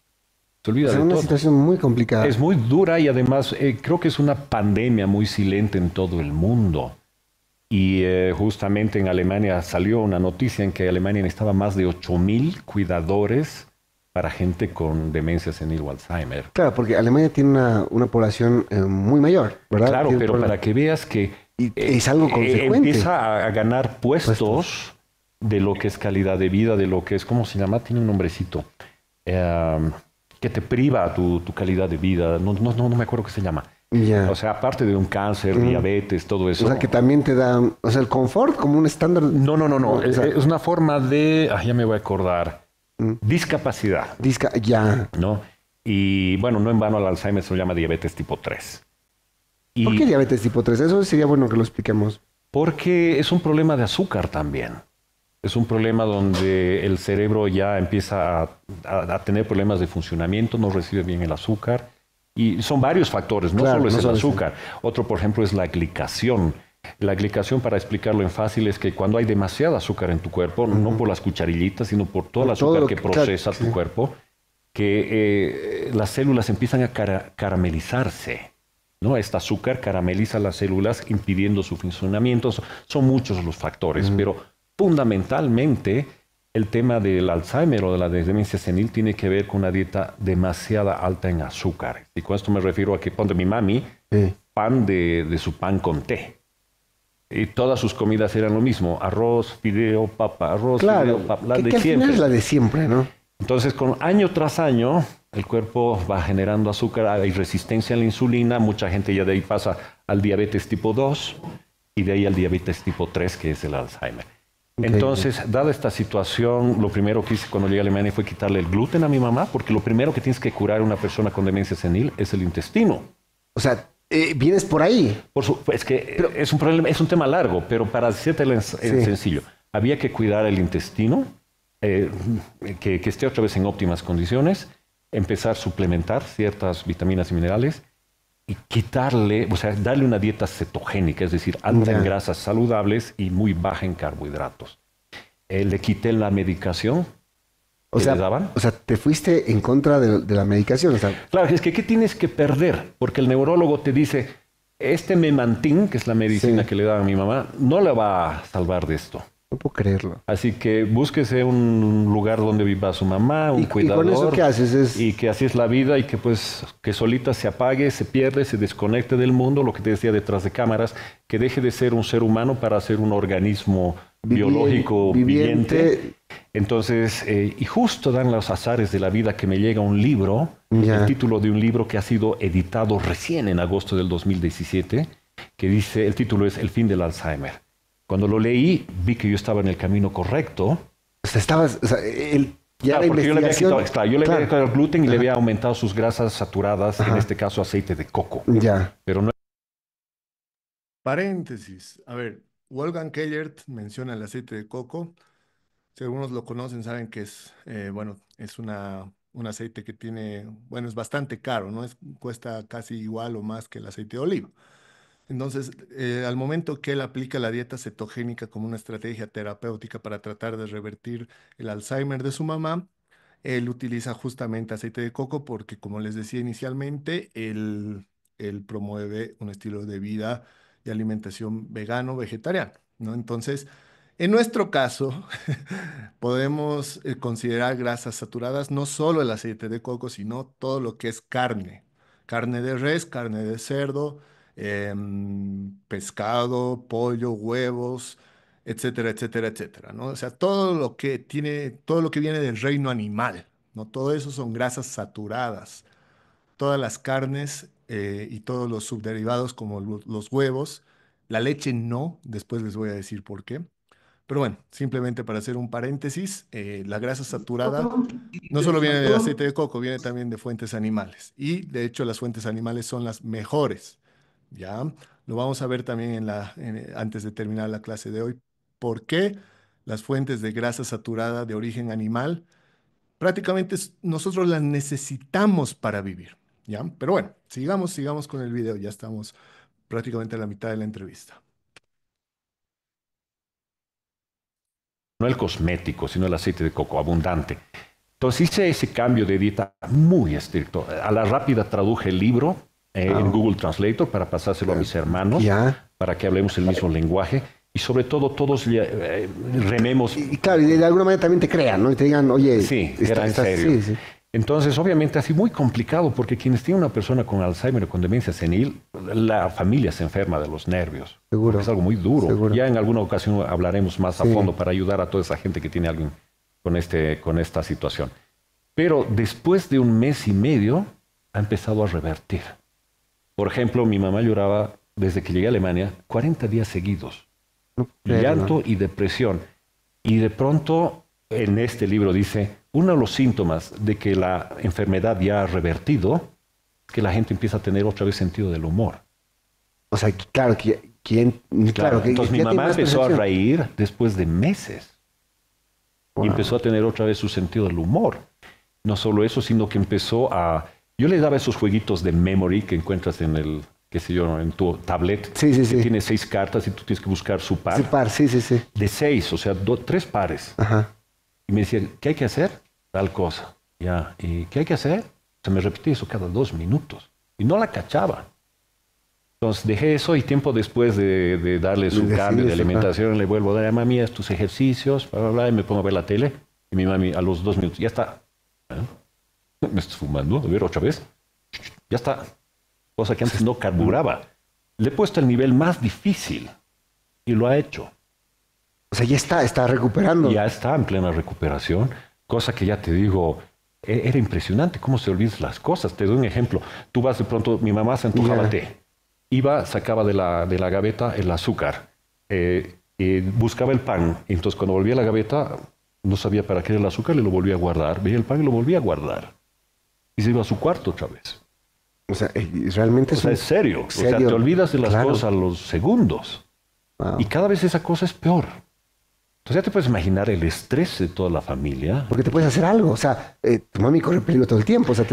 Se O olvida sea, de una todo. situación muy complicada. Es muy dura y además creo que es una pandemia muy silente en todo el mundo. Y justamente en Alemania salió una noticia en que Alemania necesitaba más de 8.000 cuidadores para gente con demencia senil o Alzheimer. Claro, porque Alemania tiene una población muy mayor, ¿verdad? Claro, Tiene pero problema- para que veas que Y es algo consecuente. empieza a ganar puestos de lo que es calidad de vida, de lo que es, ¿cómo se llama? Tiene un nombrecito. Eh, que te priva tu calidad de vida. No me acuerdo qué se llama. Ya. O sea, aparte de un cáncer, Mm. diabetes, todo eso. O sea, que también te da, o sea, el confort como un estándar. No. O sea, Es una forma de, ya me voy a acordar, Mm. discapacidad, ya. ¿no? Y bueno, no en vano al Alzheimer se lo llama diabetes tipo 3. Y ¿Por qué diabetes tipo 3? Eso sería bueno que lo expliquemos. porque es un problema de azúcar también. Es un problema donde el cerebro ya empieza a tener problemas de funcionamiento, no recibe bien el azúcar. Y son varios factores, no Claro, solo es no el solo es azúcar. Otro, por ejemplo, es la glicación. La glicación, para explicarlo en fácil, es que cuando hay demasiada azúcar en tu cuerpo, no por las cucharillitas, sino por todo el Por todo azúcar lo que que- claro, procesa tu sí. cuerpo, que las células empiezan a caramelizarse. ¿No? Este azúcar carameliza las células impidiendo su funcionamiento. Son muchos los factores, pero fundamentalmente el tema del Alzheimer o de la demencia senil tiene que ver con una dieta demasiado alta en azúcar. Y con esto me refiero a que cuando mi mami, Sí. pan de su pan con té. Y todas sus comidas eran lo mismo, arroz, fideo, papa, arroz, Claro, fideo, papa, la que de al final siempre. es la de siempre, ¿no? Entonces, con año tras año, el cuerpo va generando azúcar, hay resistencia a la insulina, mucha gente ya de ahí pasa al diabetes tipo 2 y de ahí al diabetes tipo 3, que es el Alzheimer. Ok. Entonces, dada esta situación, lo primero que hice cuando llegué a Alemania fue quitarle el gluten a mi mamá, porque lo primero que tienes que curar a una persona con demencia senil es el intestino. O sea, vienes por ahí. Es que es un problema, es un tema largo, pero para decírtelo en Sí. sencillo, había que cuidar el intestino, que esté otra vez en óptimas condiciones, empezar a suplementar ciertas vitaminas y minerales y quitarle, o sea, darle una dieta cetogénica, es decir, alta Ya. en grasas saludables y muy baja en carbohidratos. Le quité la medicación O que sea, le daban. te fuiste en contra de la medicación. O sea, Claro, es que ¿qué tienes que perder? Porque el neurólogo te dice, este Memantin, que es la medicina Sí. que le daban a mi mamá, no la va a salvar de esto. no puedo creerlo. Así que búsquese un lugar donde viva su mamá, un ¿Y cuidador. con eso qué haces? Y que así es la vida y que pues que solita se apague, se pierde, se desconecte del mundo, lo que te decía detrás de cámaras, que deje de ser un ser humano para ser un organismo biológico viviente. Entonces, y justo dan los azares de la vida que me llega un libro, Ya. el título de un libro que ha sido editado recién en agosto del 2017, que dice, el título es El fin del Alzheimer. Cuando lo leí, vi que yo estaba en el camino correcto. O sea, estabas, o sea, ya Claro, la porque yo le había investigación. quitado, claro, yo le había Claro. quitado el gluten y le Ajá. había aumentado sus grasas saturadas, en Ajá. este caso aceite de coco. Ya. Pero no Paréntesis. A ver, Wolfgang Kellert menciona el aceite de coco. Si algunos lo conocen, saben que es, bueno, es un aceite que tiene, bueno, es bastante caro, ¿no? Cuesta casi igual o más que el aceite de oliva. Entonces, al momento que él aplica la dieta cetogénica como una estrategia terapéutica para tratar de revertir el Alzheimer de su mamá, él utiliza justamente aceite de coco porque, como les decía inicialmente, él promueve un estilo de vida y alimentación vegano, vegetariano, ¿no? Entonces, en nuestro caso, podemos considerar grasas saturadas no solo el aceite de coco, sino todo lo que es carne. Carne de res, carne de cerdo, pescado, pollo, huevos, etcétera, etcétera, etcétera, ¿no? O sea, todo lo que tiene, todo lo que viene del reino animal, ¿no? Todo eso son grasas saturadas. Todas las carnes y todos los subderivados como los huevos. La leche no, después les voy a decir por qué. Pero bueno, simplemente para hacer un paréntesis, la grasa saturada no solo viene del aceite de coco, viene también de fuentes animales. Y de hecho las fuentes animales son las mejores. ¿Ya? Lo vamos a ver también antes de terminar la clase de hoy. ¿Por qué las fuentes de grasa saturada de origen animal prácticamente nosotros las necesitamos para vivir? ¿Ya? Pero bueno, sigamos con el video. Ya estamos prácticamente a la mitad de la entrevista. No el cosmético, sino el aceite de coco abundante. Entonces hice ese cambio de dieta muy estricto. A la rápida traduje el libro en Google Translator para pasárselo a mis hermanos, para que hablemos el mismo lenguaje. Y sobre todo todos rememos. Y claro, y de alguna manera también te crean, ¿no? Y te digan, oye... Sí, era en serio. Sí. Entonces, obviamente, así muy complicado, porque quienes tienen una persona con Alzheimer o con demencia senil, la familia se enferma de los nervios. Seguro. Es algo muy duro. Seguro. Ya en alguna ocasión hablaremos más a fondo para ayudar a toda esa gente que tiene alguien con esta situación. Pero después de 1 mes y medio, ha empezado a revertir. Por ejemplo, mi mamá lloraba desde que llegué a Alemania 40 días seguidos. Llanto y depresión. Y de pronto, en este libro dice, uno de los síntomas de que la enfermedad ya ha revertido es que la gente empieza a tener otra vez sentido del humor. O sea, claro, Entonces mi mamá empezó a reír después de meses. Y empezó a tener otra vez su sentido del humor. No solo eso, sino que empezó a... Yo le daba esos jueguitos de memory que encuentras en el... qué sé yo, en tu tablet, que tiene 6 cartas y tú tienes que buscar su par. Su par, sí. De 6, o sea, 3 pares. Ajá. Y me decía, ¿qué hay que hacer? Tal cosa. Ya. ¿Y qué hay que hacer? Se me repetía eso cada 2 minutos. Y no la cachaba. Entonces dejé eso y tiempo después de darle su cambio de alimentación, le vuelvo a dar a mami estos ejercicios, bla, bla, bla, y me pongo a ver la tele. Y mi mami a los 2 minutos, ya está. ¿Me estás fumando? A ver, otra vez. Ya está. Cosa que antes no carburaba. Le he puesto el nivel más difícil y lo ha hecho. O sea, ya está recuperando. Ya está en plena recuperación, cosa que ya te digo, era impresionante cómo se olvidan las cosas. Te doy un ejemplo. Tú vas de pronto, mi mamá se antojaba té. Iba, sacaba de la gaveta el azúcar, buscaba el pan. Entonces cuando volvía a la gaveta, no sabía para qué era el azúcar, le lo volvía a guardar. Veía el pan y lo volvía a guardar. Y se iba a su cuarto otra vez. O sea, realmente es serio. O sea, te olvidas de las cosas a los segundos. Wow. Y cada vez esa cosa es peor. Entonces ya te puedes imaginar el estrés de toda la familia. Porque te puedes hacer algo. O sea, tu mami corre peligro todo el tiempo. O sea,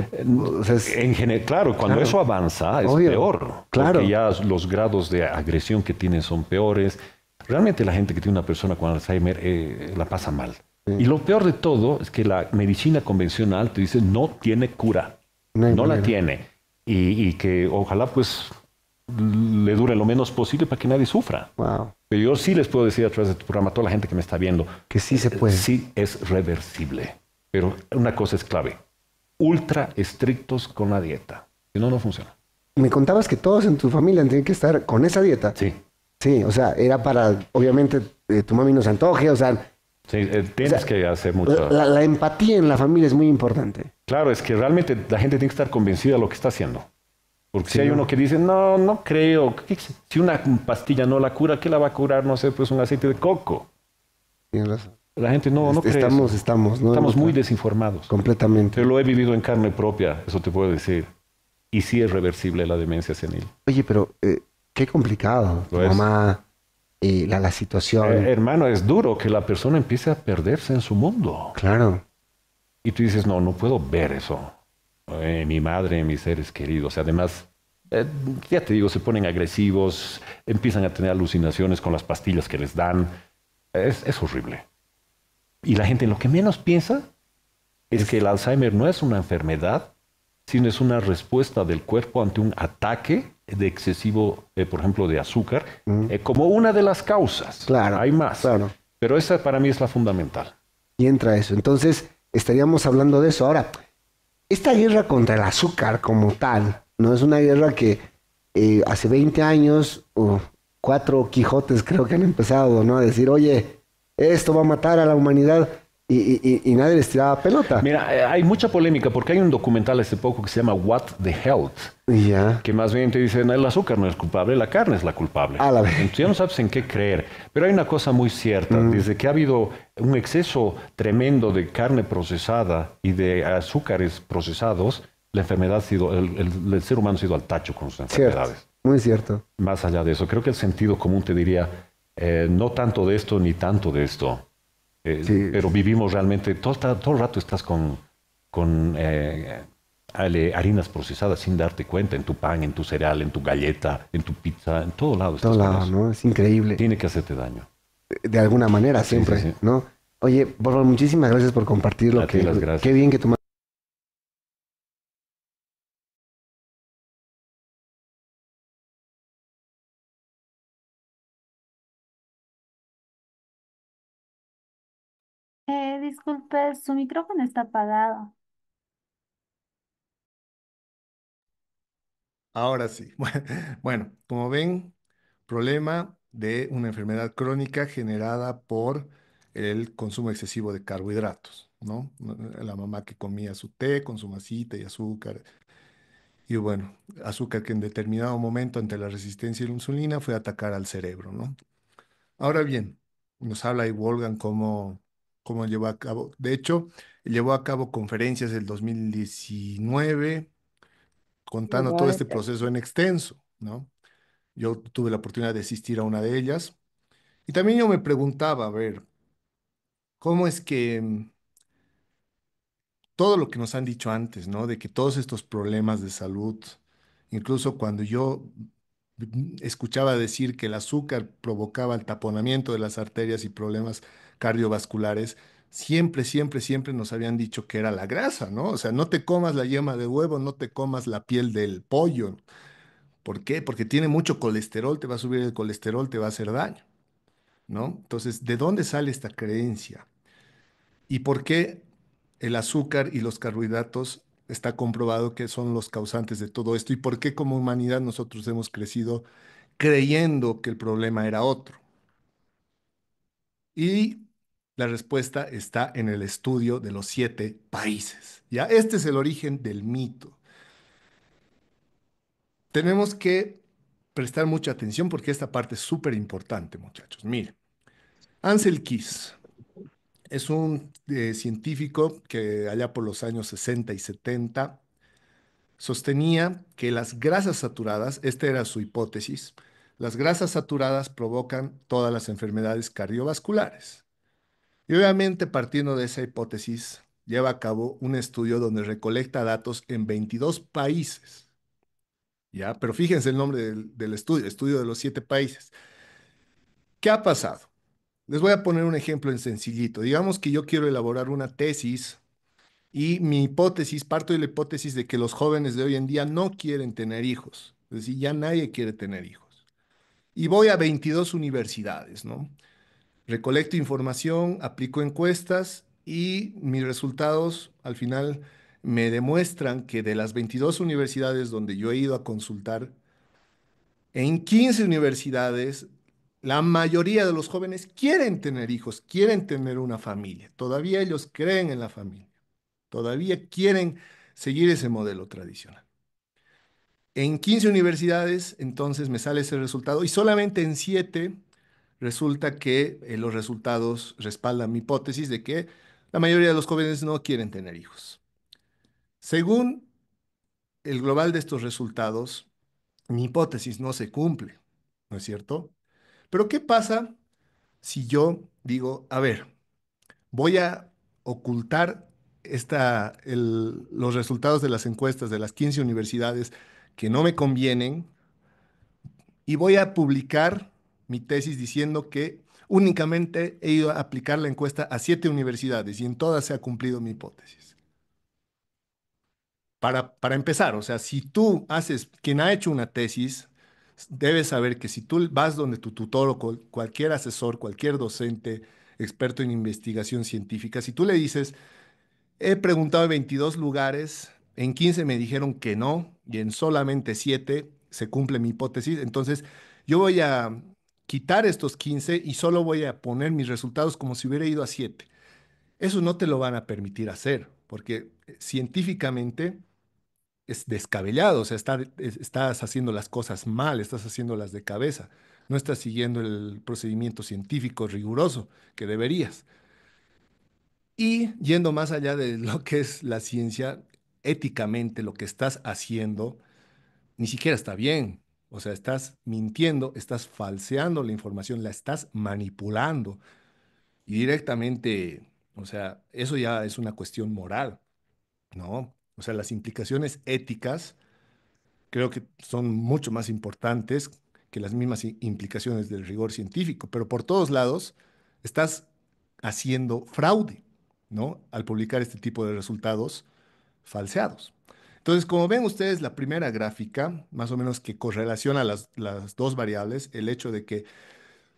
en general, claro, cuando eso avanza es peor. Claro. Porque ya los grados de agresión que tienen son peores. Realmente la gente que tiene una persona con Alzheimer la pasa mal. Sí. Y lo peor de todo es que la medicina convencional te dice no tiene cura. No la tiene. Y que ojalá pues le dure lo menos posible para que nadie sufra. Wow. Pero yo sí les puedo decir a través de tu programa a toda la gente que me está viendo que sí se puede. Sí es reversible. Pero una cosa es clave. Ultra estrictos con la dieta. Si no, no funciona. Me contabas que todos en tu familia tienen que estar con esa dieta. Sí. Sí, o sea, era para, obviamente, tu mami no se antoje, o sea... Sí, tienes que hacer mucho. La empatía en la familia es muy importante. Claro, es que realmente la gente tiene que estar convencida de lo que está haciendo. Porque si hay uno que dice, no creo. Si una pastilla no la cura, ¿qué la va a curar? No sé, pues un aceite de coco. Tienes razón. La gente no cree eso. Estamos muy desinformados. Completamente. Pero lo he vivido en carne propia, eso te puedo decir. Y sí es reversible la demencia senil. Oye, pero qué complicado. Tu mamá... la situación. Hermano, es duro que la persona empiece a perderse en su mundo. Claro. Y tú dices, no puedo ver eso. Mi madre, mis seres queridos. Además, ya te digo, se ponen agresivos, empiezan a tener alucinaciones con las pastillas que les dan. Es horrible. Y la gente lo que menos piensa es que el Alzheimer no es una enfermedad, sino es una respuesta del cuerpo ante un ataque de excesivo, por ejemplo, de azúcar, como una de las causas. Claro. Hay más. Claro. Pero esa para mí es la fundamental. Y entra eso. Entonces, estaríamos hablando de eso. Ahora, esta guerra contra el azúcar como tal, no es una guerra que hace 20 años, 4 Quijotes creo que han empezado, ¿no? A decir, oye, esto va a matar a la humanidad. y nadie les tiraba pelota. Mira, hay mucha polémica porque hay un documental hace poco que se llama What the Health, Ya, que más bien te dicen el azúcar no es culpable, la carne es la culpable. a la vez. Entonces ya no sabes en qué creer. Pero hay una cosa muy cierta, desde que ha habido un exceso tremendo de carne procesada y de azúcares procesados, la enfermedad ha sido, el ser humano ha sido al tacho con sus Cierto, enfermedades. muy cierto. Más allá de eso, creo que el sentido común te diría, no tanto de esto ni tanto de esto. Sí, Pero vivimos realmente, todo el rato estás con harinas procesadas sin darte cuenta, en tu pan, en tu cereal, en tu galleta, en tu pizza, en todo lado todo estás con lado, eso. ¿no? Es increíble. Tiene que hacerte daño. De alguna manera, Sí, siempre, sí, sí. ¿no? Oye, por favor, muchísimas gracias por compartirlo. A ti las gracias. Qué bien que tú Disculpe, su micrófono está apagado. Ahora sí. Bueno, como ven, problema de una enfermedad crónica generada por el consumo excesivo de carbohidratos, ¿no? La mamá que comía su té con su masita y azúcar. Y bueno, azúcar que en determinado momento ante la resistencia a la insulina fue a atacar al cerebro, ¿no? Ahora bien, nos habla ahí Wolfgang cómo llevó a cabo. De hecho, llevó a cabo conferencias del 2019 contando todo este proceso en extenso, ¿no? Yo tuve la oportunidad de asistir a una de ellas y también yo me preguntaba, a ver, ¿cómo es que todo lo que nos han dicho antes, ¿no? De que todos estos problemas de salud, incluso cuando yo escuchaba decir que el azúcar provocaba el taponamiento de las arterias y problemas cardiovasculares, siempre nos habían dicho que era la grasa, ¿no? O sea, no te comas la yema de huevo, no te comas la piel del pollo. ¿Por qué? Porque tiene mucho colesterol, te va a subir el colesterol, te va a hacer daño, ¿no? Entonces, ¿de dónde sale esta creencia? ¿Y por qué el azúcar y los carbohidratos está comprobado que son los causantes de todo esto? ¿Y por qué como humanidad nosotros hemos crecido creyendo que el problema era otro? Y la respuesta está en el estudio de los 7 países. ¿Ya? Este es el origen del mito. Tenemos que prestar mucha atención porque esta parte es súper importante, muchachos. Miren, Ansel Keys es un científico que allá por los años 60 y 70 sostenía que las grasas saturadas, esta era su hipótesis, las grasas saturadas provocan todas las enfermedades cardiovasculares. Y obviamente partiendo de esa hipótesis, lleva a cabo un estudio donde recolecta datos en 22 países. ¿Ya? Pero fíjense el nombre del estudio, estudio de los 7 países. ¿Qué ha pasado? Les voy a poner un ejemplo en sencillito. Digamos que yo quiero elaborar una tesis y mi hipótesis, parto de la hipótesis de que los jóvenes de hoy en día no quieren tener hijos. Es decir, ya nadie quiere tener hijos. Y voy a 22 universidades, ¿no? Recolecto información, aplico encuestas y mis resultados al final me demuestran que de las 22 universidades donde yo he ido a consultar, en 15 universidades, la mayoría de los jóvenes quieren tener hijos, quieren tener una familia. Todavía ellos creen en la familia. Todavía quieren seguir ese modelo tradicional. En 15 universidades, entonces me sale ese resultado y solamente en 7 resulta que los resultados respaldan mi hipótesis de que la mayoría de los jóvenes no quieren tener hijos. Según el global de estos resultados, mi hipótesis no se cumple, ¿no es cierto? Pero ¿qué pasa si yo digo, a ver, voy a ocultar los resultados de las encuestas de las 15 universidades que no me convienen y voy a publicar mi tesis diciendo que únicamente he ido a aplicar la encuesta a 7 universidades y en todas se ha cumplido mi hipótesis? Para empezar, o sea, si tú haces, quien ha hecho una tesis, debes saber que si tú vas donde tu tutor o cualquier asesor, cualquier docente, experto en investigación científica, si tú le dices, he preguntado en 22 lugares, en 15 me dijeron que no y en solamente 7 se cumple mi hipótesis. Entonces, yo voy a quitar estos 15 y solo voy a poner mis resultados como si hubiera ido a 7. Eso no te lo van a permitir hacer, porque científicamente es descabellado, o sea, estás haciendo las cosas mal, estás haciéndolas de cabeza, no estás siguiendo el procedimiento científico riguroso que deberías. Y yendo más allá de lo que es la ciencia, éticamente lo que estás haciendo ni siquiera está bien. O sea, estás mintiendo, estás falseando la información, la estás manipulando y directamente, o sea, eso ya es una cuestión moral, ¿no? O sea, las implicaciones éticas creo que son mucho más importantes que las mismas implicaciones del rigor científico, pero por todos lados estás haciendo fraude, ¿no? Al publicar este tipo de resultados falseados. Entonces, como ven ustedes, la primera gráfica, más o menos que correlaciona las dos variables, el hecho de que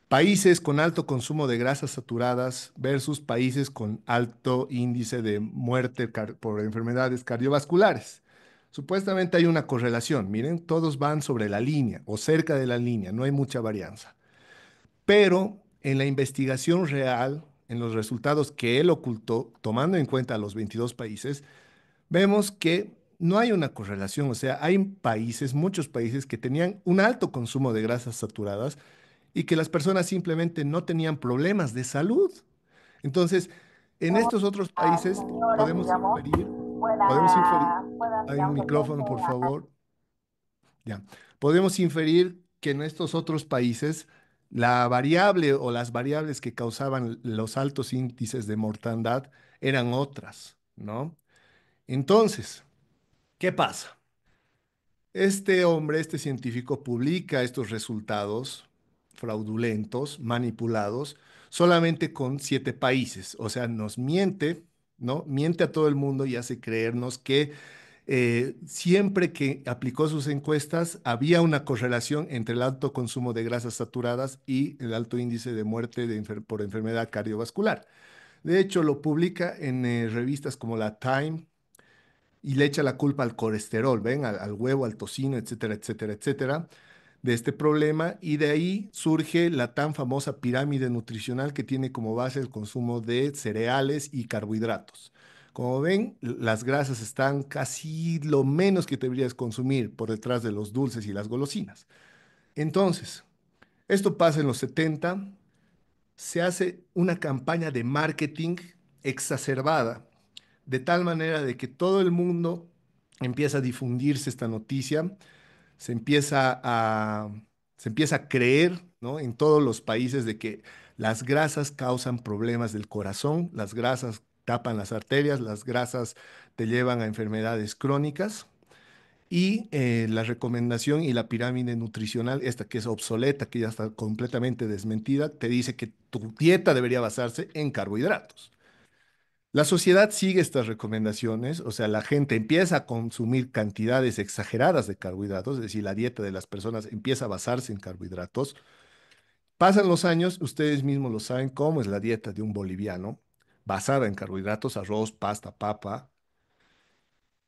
países con alto consumo de grasas saturadas versus países con alto índice de muerte por enfermedades cardiovasculares. Supuestamente hay una correlación. Miren, todos van sobre la línea o cerca de la línea, no hay mucha varianza. Pero en la investigación real, en los resultados que él ocultó, tomando en cuenta a los 22 países, vemos que no hay una correlación. O sea, hay países, muchos países que tenían un alto consumo de grasas saturadas y que las personas simplemente no tenían problemas de salud. Entonces, en estos otros países podemos inferir, hay un micrófono, por favor, ya, podemos inferir que en estos otros países la variable o las variables que causaban los altos índices de mortandad eran otras, ¿no? Entonces, ¿qué pasa? Este hombre, este científico, publica estos resultados fraudulentos, manipulados, solamente con 7 países. O sea, nos miente, ¿no? Miente a todo el mundo y hace creernos que siempre que aplicó sus encuestas había una correlación entre el alto consumo de grasas saturadas y el alto índice de muerte por enfermedad cardiovascular. De hecho, lo publica en revistas como la Time y le echa la culpa al colesterol, ¿ven? Al huevo, al tocino, etcétera, etcétera, etcétera, de este problema. Y de ahí surge la tan famosa pirámide nutricional que tiene como base el consumo de cereales y carbohidratos. Como ven, las grasas están casi lo menos que deberías consumir por detrás de los dulces y las golosinas. Entonces, esto pasa en los 70, se hace una campaña de marketing exacerbada de tal manera de que todo el mundo empieza a difundirse esta noticia, se empieza a, se empieza a creer, ¿no? En todos los países de que las grasas causan problemas del corazón, las grasas tapan las arterias, las grasas te llevan a enfermedades crónicas. Y la recomendación y la pirámide nutricional, esta que es obsoleta, que ya está completamente desmentida, te dice que tu dieta debería basarse en carbohidratos. La sociedad sigue estas recomendaciones, o sea, la gente empieza a consumir cantidades exageradas de carbohidratos, es decir, la dieta de las personas empieza a basarse en carbohidratos. Pasan los años, ustedes mismos lo saben cómo es la dieta de un boliviano, basada en carbohidratos, arroz, pasta, papa,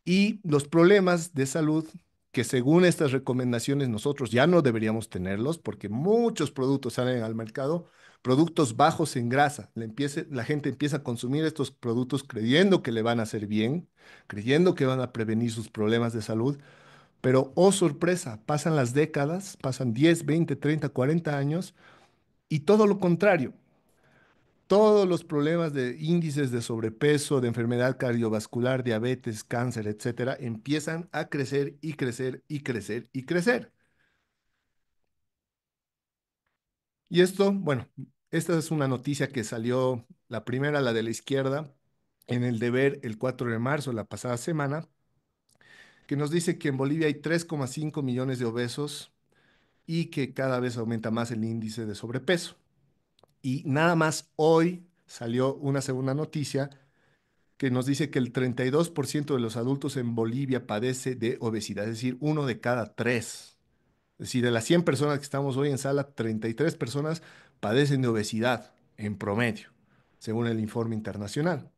y los problemas de salud que según estas recomendaciones nosotros ya no deberíamos tenerlos porque muchos productos salen al mercado, productos bajos en grasa. La gente empieza a consumir estos productos creyendo que le van a hacer bien, creyendo que van a prevenir sus problemas de salud, pero oh sorpresa, pasan las décadas, pasan 10, 20, 30, 40 años y todo lo contrario. Todos los problemas de índices de sobrepeso, de enfermedad cardiovascular, diabetes, cáncer, etcétera, empiezan a crecer y crecer y crecer y crecer. Y esto, bueno, esta es una noticia que salió, la primera, la de la izquierda, en el Deber el 4 de marzo, la pasada semana, que nos dice que en Bolivia hay 3,5 millones de obesos y que cada vez aumenta más el índice de sobrepeso. Y nada más hoy salió una segunda noticia que nos dice que el 32% de los adultos en Bolivia padece de obesidad, es decir, uno de cada tres. Es decir, de las 100 personas que estamos hoy en sala, 33 personas padecen de obesidad en promedio, según el informe internacional.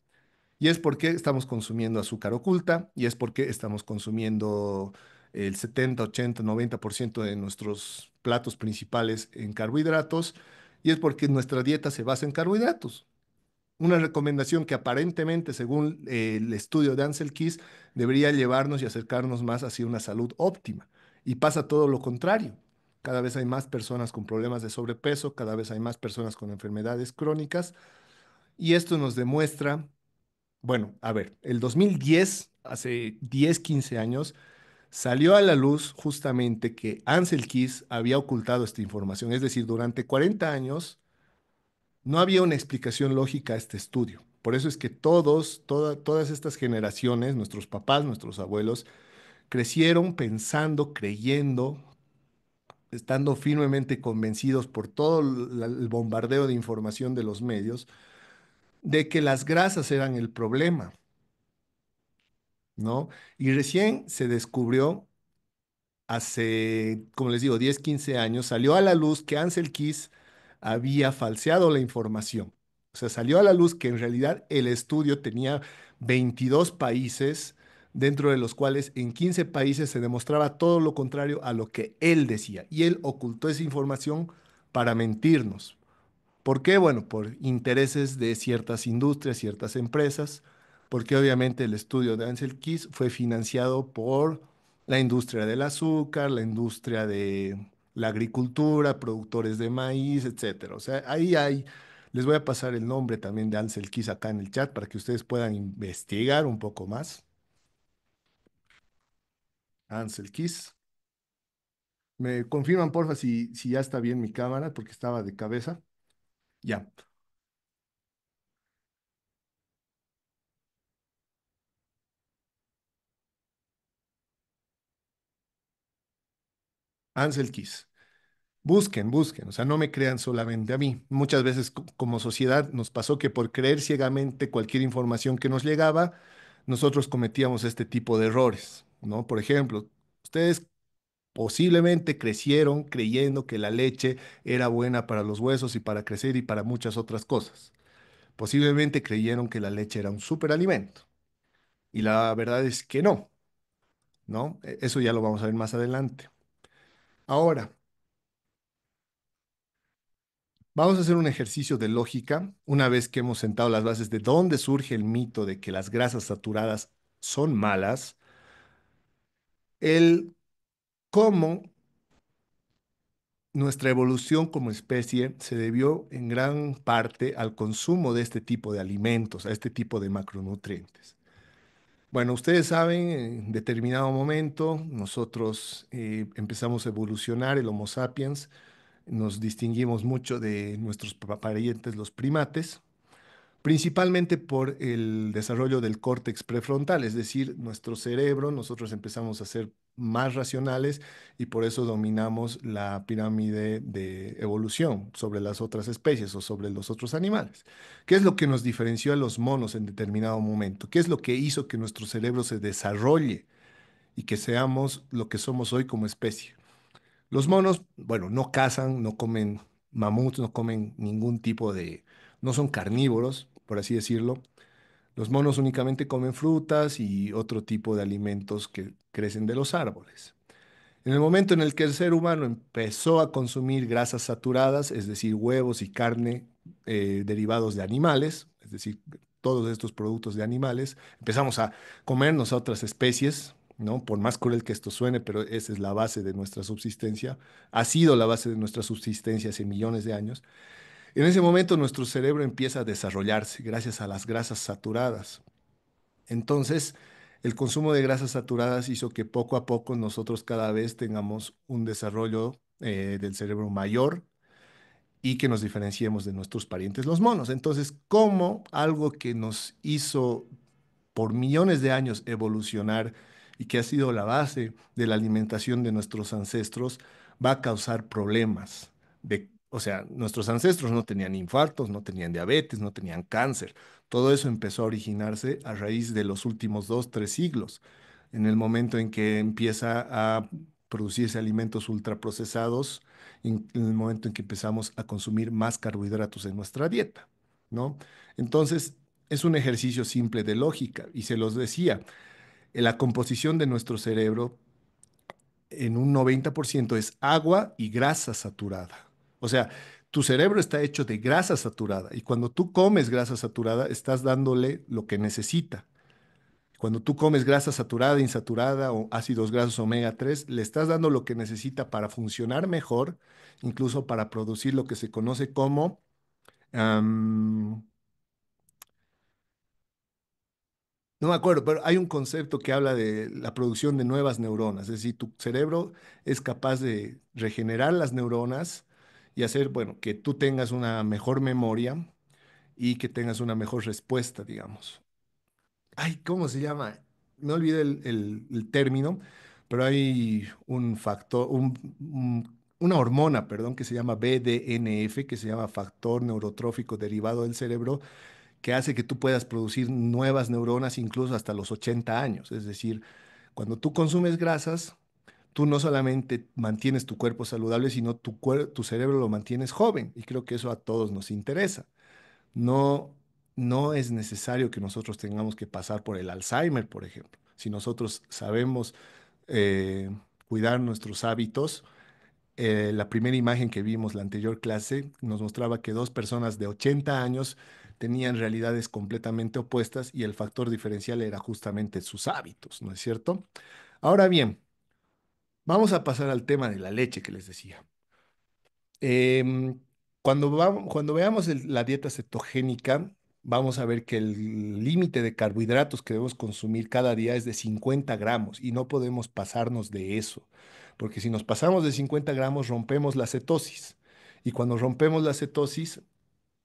Y es porque estamos consumiendo azúcar oculta y es porque estamos consumiendo el 70, 80, 90% de nuestros platos principales en carbohidratos y es porque nuestra dieta se basa en carbohidratos. una recomendación que aparentemente, según el estudio de Ansel Keys, debería llevarnos y acercarnos más hacia una salud óptima. Y pasa todo lo contrario. Cada vez hay más personas con problemas de sobrepeso, cada vez hay más personas con enfermedades crónicas, y esto nos demuestra, bueno, a ver, el 2010, hace 10, 15 años, salió a la luz justamente que Ansel Keys había ocultado esta información. Es decir, durante 40 años no había una explicación lógica a este estudio. Por eso es que todas estas generaciones, nuestros papás, nuestros abuelos, crecieron pensando, creyendo, estando firmemente convencidos por todo el bombardeo de información de los medios, de que las grasas eran el problema, ¿no? Y recién se descubrió hace, como les digo, 10, 15 años, salió a la luz que Ansel Keys había falseado la información. O sea, salió a la luz que en realidad el estudio tenía 22 países, dentro de los cuales en 15 países se demostraba todo lo contrario a lo que él decía. Y él ocultó esa información para mentirnos. ¿Por qué? Bueno, por intereses de ciertas industrias, ciertas empresas, porque obviamente el estudio de Ansel Keys fue financiado por la industria del azúcar, la industria de la agricultura, productores de maíz, etcétera. O sea, les voy a pasar el nombre también de Ansel Keys acá en el chat para que ustedes puedan investigar un poco más. Ansel Keys. Me confirman, porfa, si ya está bien mi cámara, porque estaba de cabeza. Ya. Ansel Keys. Busquen, busquen, o sea, no me crean solamente a mí. Muchas veces como sociedad nos pasó que por creer ciegamente cualquier información que nos llegaba, nosotros cometíamos este tipo de errores, ¿no? Por ejemplo, ustedes posiblemente crecieron creyendo que la leche era buena para los huesos y para crecer y para muchas otras cosas. Posiblemente creyeron que la leche era un superalimento. Y la verdad es que no, ¿no? Eso ya lo vamos a ver más adelante. Ahora, vamos a hacer un ejercicio de lógica una vez que hemos sentado las bases de dónde surge el mito de que las grasas saturadas son malas, el cómo nuestra evolución como especie se debió en gran parte al consumo de este tipo de alimentos, a este tipo de macronutrientes. Bueno, ustedes saben, en determinado momento nosotros empezamos a evolucionar, el Homo sapiens, nos distinguimos mucho de nuestros parientes, los primates, principalmente por el desarrollo del córtex prefrontal, es decir, nuestro cerebro, nosotros empezamos a ser más racionales y por eso dominamos la pirámide de evolución sobre las otras especies o sobre los otros animales. ¿Qué es lo que nos diferenció a los monos en determinado momento? ¿Qué es lo que hizo que nuestro cerebro se desarrolle y que seamos lo que somos hoy como especie? Los monos, bueno, no cazan, no comen mamuts, no comen ningún tipo de, no son carnívoros, por así decirlo. Los monos únicamente comen frutas y otro tipo de alimentos que crecen de los árboles. En el momento en el que el ser humano empezó a consumir grasas saturadas, es decir, huevos y carne derivados de animales, es decir, todos estos productos de animales, empezamos a comernos a otras especies, ¿no? Por más cruel que esto suene, pero esa es la base de nuestra subsistencia, ha sido la base de nuestra subsistencia hace millones de años. En ese momento nuestro cerebro empieza a desarrollarse gracias a las grasas saturadas. Entonces, el consumo de grasas saturadas hizo que poco a poco nosotros cada vez tengamos un desarrollo del cerebro mayor y que nos diferenciemos de nuestros parientes los monos. Entonces, ¿cómo algo que nos hizo por millones de años evolucionar y que ha sido la base de la alimentación de nuestros ancestros, va a causar problemas? O sea, nuestros ancestros no tenían infartos, no tenían diabetes, no tenían cáncer. Todo eso empezó a originarse a raíz de los últimos 2, 3 siglos, en el momento en que empieza a producirse alimentos ultraprocesados, en el momento en que empezamos a consumir más carbohidratos en nuestra dieta, ¿no? Entonces, es un ejercicio simple de lógica y se los decía, la composición de nuestro cerebro en un 90% es agua y grasa saturada. O sea, tu cerebro está hecho de grasa saturada y cuando tú comes grasa saturada estás dándole lo que necesita. Cuando tú comes grasa saturada, insaturada o ácidos grasos omega 3, le estás dando lo que necesita para funcionar mejor, incluso para producir lo que se conoce como, am, no me acuerdo, pero hay un concepto que habla de la producción de nuevas neuronas. Es decir, tu cerebro es capaz de regenerar las neuronas y hacer, bueno, que tú tengas una mejor memoria y que tengas una mejor respuesta, digamos. Ay, ¿cómo se llama? Me olvidé el término, pero hay un factor, una hormona, perdón, que se llama BDNF, que se llama factor neurotrófico derivado del cerebro, que hace que tú puedas producir nuevas neuronas incluso hasta los 80 años. Es decir, cuando tú consumes grasas, tú no solamente mantienes tu cuerpo saludable, sino tu cerebro lo mantienes joven. Y creo que eso a todos nos interesa. No, no es necesario que nosotros tengamos que pasar por el Alzheimer, por ejemplo. Si nosotros sabemos eh, cuidar nuestros hábitos, la primera imagen que vimos la anterior clase nos mostraba que dos personas de 80 años tenían realidades completamente opuestas y el factor diferencial era justamente sus hábitos, ¿no es cierto? Ahora bien, vamos a pasar al tema de la leche que les decía. Em, cuando veamos la dieta cetogénica, vamos a ver que el límite de carbohidratos que debemos consumir cada día es de 50 gramos y no podemos pasarnos de eso, porque si nos pasamos de 50 gramos rompemos la cetosis y cuando rompemos la cetosis,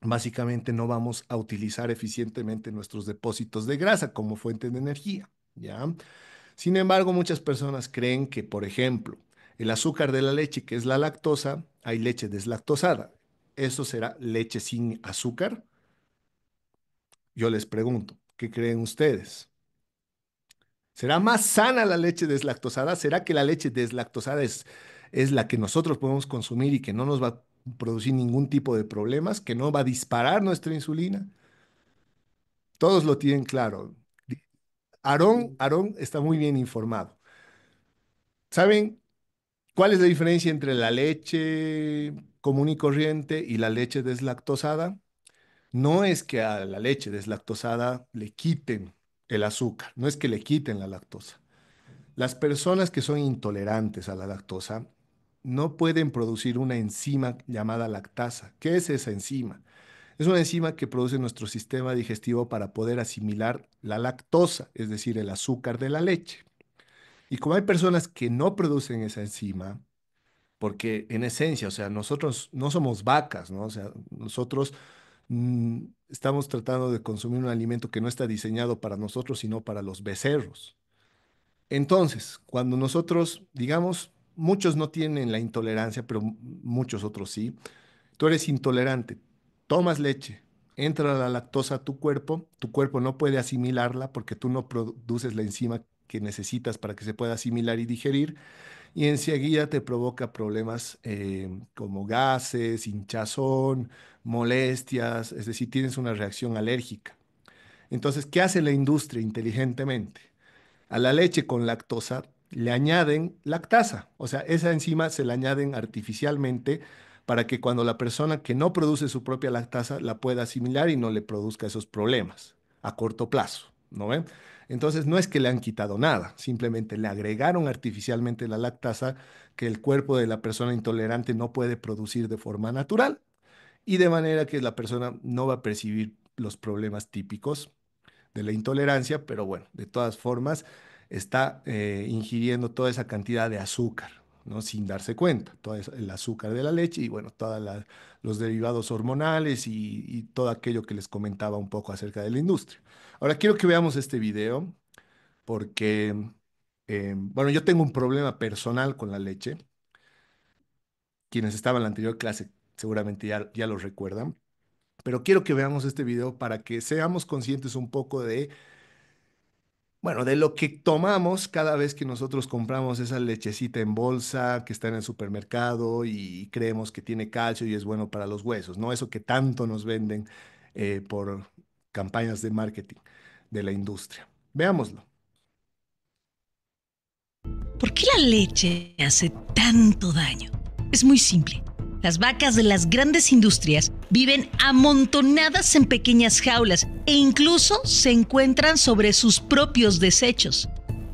básicamente no vamos a utilizar eficientemente nuestros depósitos de grasa como fuente de energía, ¿ya? Sin embargo, muchas personas creen que, por ejemplo, el azúcar de la leche, que es la lactosa, hay leche deslactosada. ¿Eso será leche sin azúcar? Yo les pregunto, ¿qué creen ustedes? ¿Será más sana la leche deslactosada? ¿Será que la leche deslactosada es la que nosotros podemos consumir y que no nos va a producir ningún tipo de problemas, que no va a disparar nuestra insulina? Todos lo tienen claro. Aarón está muy bien informado. ¿Saben cuál es la diferencia entre la leche común y corriente y la leche deslactosada? No es que a la leche deslactosada le quiten el azúcar, no es que le quiten la lactosa. Las personas que son intolerantes a la lactosa no pueden producir una enzima llamada lactasa. ¿Qué es esa enzima? Es una enzima que produce nuestro sistema digestivo para poder asimilar la lactosa, es decir, el azúcar de la leche. Y como hay personas que no producen esa enzima, porque en esencia, o sea, nosotros no somos vacas, ¿no? O sea, nosotros estamos tratando de consumir un alimento que no está diseñado para nosotros, sino para los becerros. Entonces, cuando nosotros, digamos, muchos no tienen la intolerancia, pero muchos otros sí, tú eres intolerante, tomas leche, entra la lactosa a tu cuerpo no puede asimilarla porque tú no produces la enzima que necesitas para que se pueda asimilar y digerir y enseguida te provoca problemas como gases, hinchazón, molestias, es decir, tienes una reacción alérgica. Entonces, ¿qué hace la industria inteligentemente? A la leche con lactosa le añaden lactasa, o sea, esa enzima se la añaden artificialmente para que cuando la persona que no produce su propia lactasa la pueda asimilar y no le produzca esos problemas a corto plazo, ¿no ven? Entonces no es que le han quitado nada, simplemente le agregaron artificialmente la lactasa que el cuerpo de la persona intolerante no puede producir de forma natural y de manera que la persona no va a percibir los problemas típicos de la intolerancia, pero bueno, de todas formas está ingiriendo toda esa cantidad de azúcar, ¿no? Sin darse cuenta, todo el azúcar de la leche y bueno, todos los derivados hormonales y todo aquello que les comentaba un poco acerca de la industria. Ahora quiero que veamos este video porque, bueno, yo tengo un problema personal con la leche. Quienes estaban en la anterior clase seguramente ya lo recuerdan, pero quiero que veamos este video para que seamos conscientes un poco de bueno, de lo que tomamos cada vez que nosotros compramos esa lechecita en bolsa que está en el supermercado y creemos que tiene calcio y es bueno para los huesos, ¿no? Eso que tanto nos venden por campañas de marketing de la industria. Veámoslo. ¿Por qué la leche hace tanto daño? Es muy simple. Las vacas de las grandes industrias viven amontonadas en pequeñas jaulas e incluso se encuentran sobre sus propios desechos.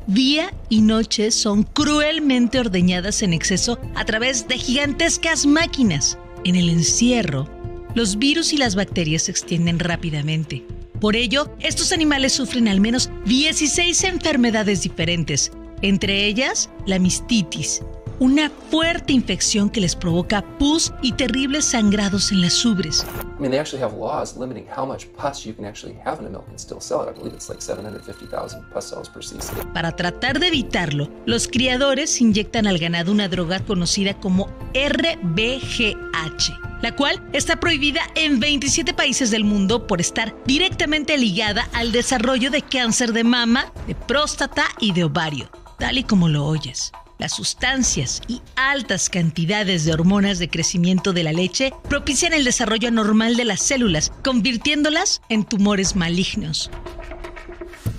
Día y noche son cruelmente ordeñadas en exceso a través de gigantescas máquinas. En el encierro, los virus y las bacterias se extienden rápidamente. Por ello, estos animales sufren al menos 16 enfermedades diferentes, entre ellas la mistitis, una fuerte infección que les provoca pus y terribles sangrados en las ubres. I mean, they actually have laws limiting how much pus you can actually have in a milk and still sell it. I believe it's like 750,000 pus cells per cc. Para tratar de evitarlo, los criadores inyectan al ganado una droga conocida como RBGH, la cual está prohibida en 27 países del mundo por estar directamente ligada al desarrollo de cáncer de mama, de próstata y de ovario, tal y como lo oyes. Las sustancias y altas cantidades de hormonas de crecimiento de la leche propician el desarrollo anormal de las células, convirtiéndolas en tumores malignos.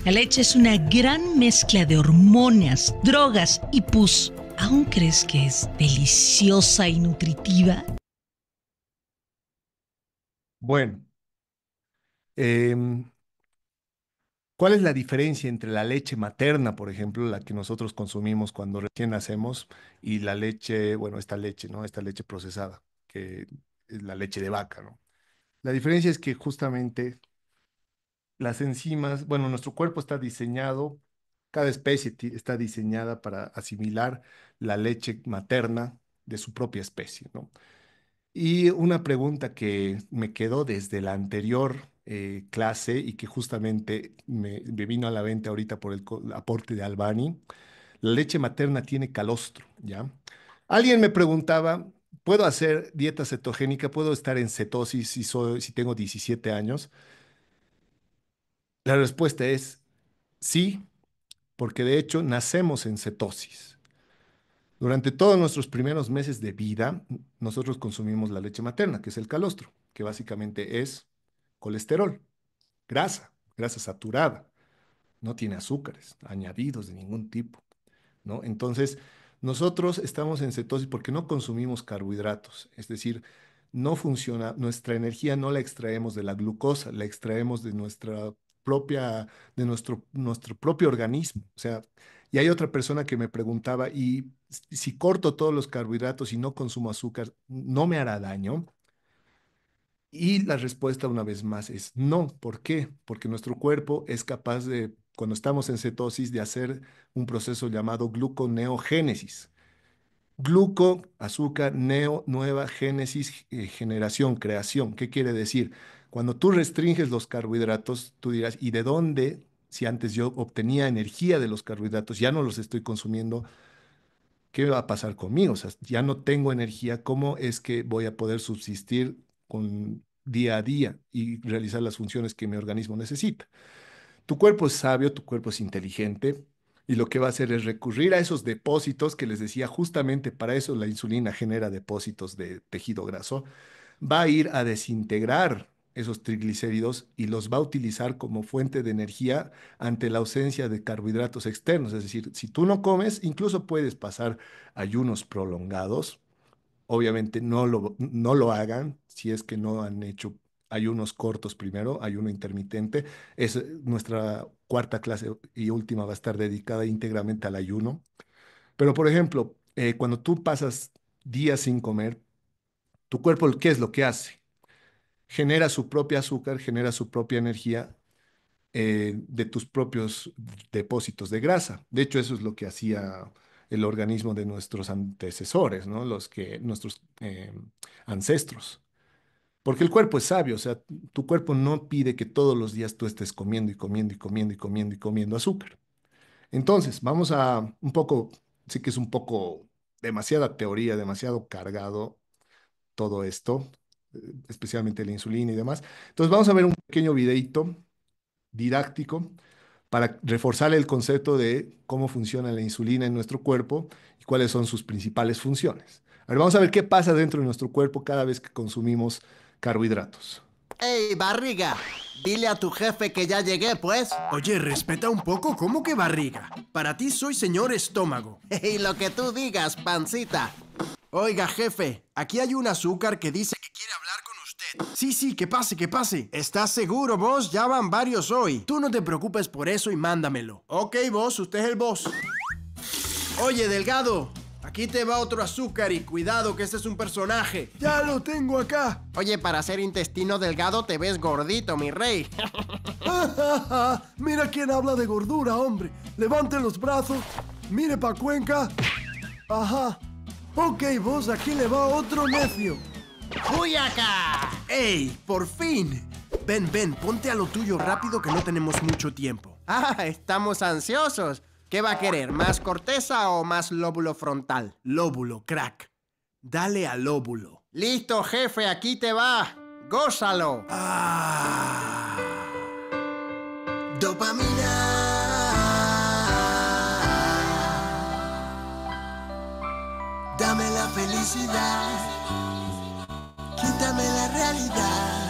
La leche es una gran mezcla de hormonas, drogas y pus. ¿Aún crees que es deliciosa y nutritiva? Bueno, ¿cuál es la diferencia entre la leche materna, por ejemplo, la que nosotros consumimos cuando recién nacemos, y la leche, bueno, esta leche, ¿no? Esta leche procesada, que es la leche de vaca, ¿no? La diferencia es que justamente las enzimas, bueno, nuestro cuerpo está diseñado, cada especie está diseñada para asimilar la leche materna de su propia especie, ¿no? Y una pregunta que me quedó desde la anterior clase y que justamente me vino a la mente ahorita por el aporte de Albani, la leche materna tiene calostro, ¿ya? Alguien me preguntaba, ¿puedo hacer dieta cetogénica? ¿Puedo estar en cetosis si tengo 17 años? La respuesta es sí, porque de hecho nacemos en cetosis. Durante todos nuestros primeros meses de vida, nosotros consumimos la leche materna, que es el calostro, que básicamente es colesterol, grasa saturada, no tiene azúcares añadidos de ningún tipo, ¿no? Entonces, nosotros estamos en cetosis porque no consumimos carbohidratos, es decir, no funciona, nuestra energía no la extraemos de la glucosa, la extraemos de nuestra propia, de nuestro propio organismo. O sea, y hay otra persona que me preguntaba, ¿y si corto todos los carbohidratos y no consumo azúcar, no me hará daño? Y la respuesta una vez más es no. ¿Por qué? Porque nuestro cuerpo es capaz de, cuando estamos en cetosis, de hacer un proceso llamado gluconeogénesis. Gluco, azúcar, nueva, génesis, generación, creación. ¿Qué quiere decir? Cuando tú restringes los carbohidratos, tú dirás, ¿y de dónde? Si antes yo obtenía energía de los carbohidratos, ya no los estoy consumiendo, ¿qué va a pasar conmigo? O sea, ya no tengo energía, ¿cómo es que voy a poder subsistir con día a día y realizar las funciones que mi organismo necesita? Tu cuerpo es sabio, tu cuerpo es inteligente y lo que va a hacer es recurrir a esos depósitos que les decía, justamente para eso la insulina genera depósitos de tejido graso, va a ir a desintegrar esos triglicéridos y los va a utilizar como fuente de energía ante la ausencia de carbohidratos externos. Es decir, si tú no comes, incluso puedes pasar ayunos prolongados. Obviamente no lo hagan si es que no han hecho ayunos cortos primero, ayuno intermitente. Nuestra cuarta clase y última va a estar dedicada íntegramente al ayuno. Pero, por ejemplo, cuando tú pasas días sin comer, tu cuerpo, ¿qué es lo que hace? Genera su propio azúcar, genera su propia energía de tus propios depósitos de grasa. De hecho, eso es lo que hacía el organismo de nuestros antecesores, ¿no? Nuestros ancestros. Porque el cuerpo es sabio, o sea, tu cuerpo no pide que todos los días tú estés comiendo y comiendo y comiendo y comiendo y comiendo azúcar. Entonces, vamos a un poco, sí que es un poco demasiada teoría, demasiado cargado todo esto, especialmente la insulina y demás. Entonces, vamos a ver un pequeño videito didáctico para reforzar el concepto de cómo funciona la insulina en nuestro cuerpo y cuáles son sus principales funciones. A ver, vamos a ver qué pasa dentro de nuestro cuerpo cada vez que consumimos carbohidratos. ¡Ey, barriga! Dile a tu jefe que ya llegué, pues. Oye, respeta un poco, ¿cómo que barriga? Para ti soy señor estómago. Y lo que tú digas, pancita. Oiga, jefe, aquí hay un azúcar que dice que quiere hablar con usted. Sí, sí, que pase, que pase. ¿Estás seguro, boss? Ya van varios hoy. Tú no te preocupes por eso y mándamelo. Ok, boss, usted es el boss. Oye, Delgado, aquí te va otro azúcar y cuidado que este es un personaje. Ya lo tengo acá. Oye, para ser intestino delgado te ves gordito, mi rey. Mira quién habla de gordura, hombre. Levante los brazos, mire pa' Cuenca. Ajá. Ok, vos, aquí le va otro necio. ¡Uy, acá! ¡Ey, por fin! Ven, ven, ponte a lo tuyo rápido que no tenemos mucho tiempo. Ah, estamos ansiosos. ¿Qué va a querer? ¿Más corteza o más lóbulo frontal? Lóbulo, crack. Dale al lóbulo. Listo, jefe, aquí te va. ¡Gózalo! Dame la felicidad, quítame la realidad.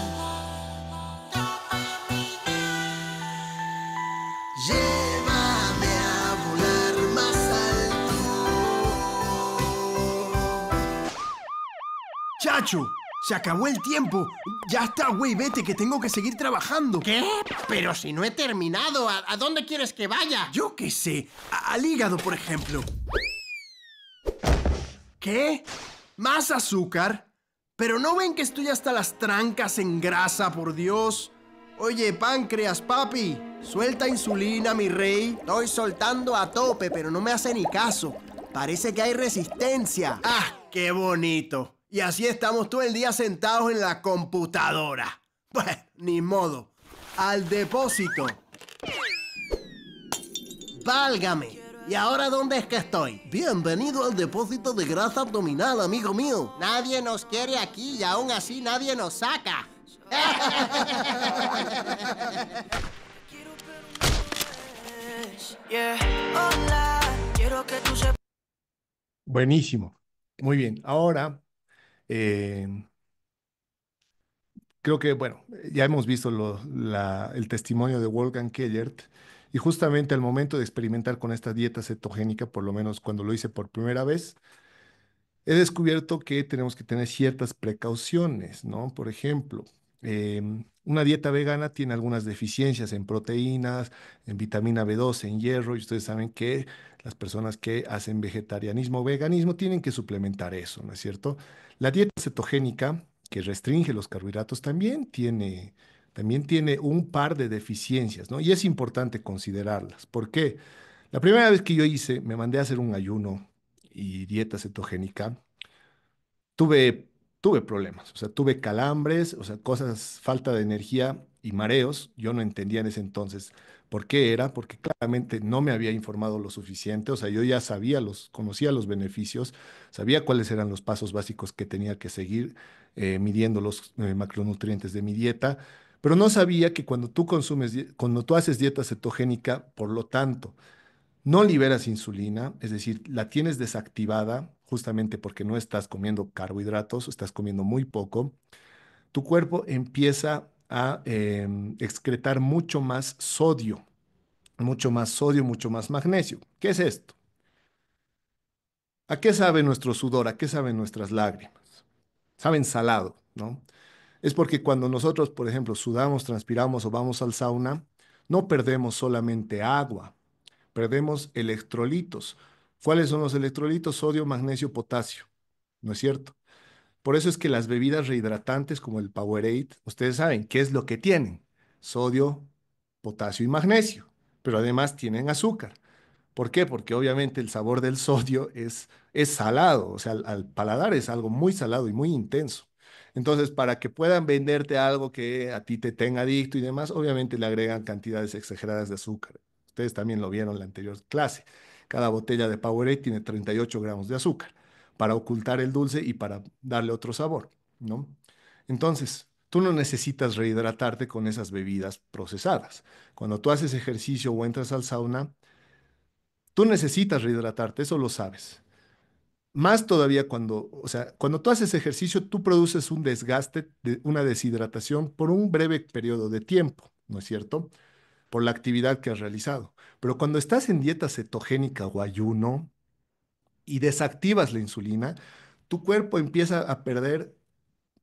Llévame a volar más alto. ¡Chacho! ¡Se acabó el tiempo! Ya está, güey, vete que tengo que seguir trabajando. ¿Qué? Pero si no he terminado, ¿a dónde quieres que vaya? Yo qué sé, al hígado, por ejemplo. ¿Qué? ¿Más azúcar? Pero no ven que estoy hasta las trancas en grasa, por Dios. Oye, páncreas, papi, suelta insulina, mi rey. Estoy soltando a tope, pero no me hace ni caso. Parece que hay resistencia. ¡Ah, qué bonito! Y así estamos todo el día sentados en la computadora. Bueno, ni modo. Al depósito. ¡Válgame! ¿Y ahora dónde es que estoy? Bienvenido al depósito de grasa abdominal, amigo mío. Nadie nos quiere aquí y aún así nadie nos saca. Buenísimo. Muy bien. Ahora, creo que, bueno, ya hemos visto el testimonio de Wolfgang Kellert y justamente al momento de experimentar con esta dieta cetogénica, por lo menos cuando lo hice por primera vez, he descubierto que tenemos que tener ciertas precauciones, ¿no? Por ejemplo, una dieta vegana tiene algunas deficiencias en proteínas, en vitamina B12, en hierro, y ustedes saben que las personas que hacen vegetarianismo o veganismo tienen que suplementar eso, ¿no es cierto? La dieta cetogénica, que restringe los carbohidratos, también tiene un par de deficiencias, ¿no? Y es importante considerarlas. ¿Por qué? La primera vez que yo me mandé a hacer un ayuno y dieta cetogénica, tuve problemas, o sea, tuve calambres, o sea, cosas, falta de energía y mareos. Yo no entendía en ese entonces por qué era, porque claramente no me había informado lo suficiente, o sea, yo ya conocía los beneficios, sabía cuáles eran los pasos básicos que tenía que seguir midiendo los macronutrientes de mi dieta, pero no sabía que cuando tú haces dieta cetogénica, por lo tanto, no liberas insulina, es decir, la tienes desactivada justamente porque no estás comiendo carbohidratos, estás comiendo muy poco. Tu cuerpo empieza a excretar mucho más sodio, mucho más magnesio. ¿Qué es esto? ¿A qué sabe nuestro sudor? ¿A qué saben nuestras lágrimas? Saben salado, ¿no? Es porque cuando nosotros, por ejemplo, sudamos, transpiramos o vamos al sauna, no perdemos solamente agua, perdemos electrolitos. ¿Cuáles son los electrolitos? Sodio, magnesio, potasio, ¿no es cierto? Por eso es que las bebidas rehidratantes como el Powerade, ustedes saben qué es lo que tienen: sodio, potasio y magnesio, pero además tienen azúcar. ¿Por qué? Porque obviamente el sabor del sodio es salado, o sea, al paladar es algo muy salado y muy intenso. Entonces, para que puedan venderte algo que a ti te tenga adicto y demás, obviamente le agregan cantidades exageradas de azúcar. Ustedes también lo vieron en la anterior clase. Cada botella de Powerade tiene 38 gramos de azúcar para ocultar el dulce y para darle otro sabor, ¿no? Entonces, tú no necesitas rehidratarte con esas bebidas procesadas. Cuando tú haces ejercicio o entras al sauna, tú necesitas rehidratarte, eso lo sabes. Más todavía o sea, cuando tú haces ejercicio, tú produces un desgaste, una deshidratación por un breve periodo de tiempo, ¿no es cierto? Por la actividad que has realizado. Pero cuando estás en dieta cetogénica o ayuno y desactivas la insulina, tu cuerpo empieza a perder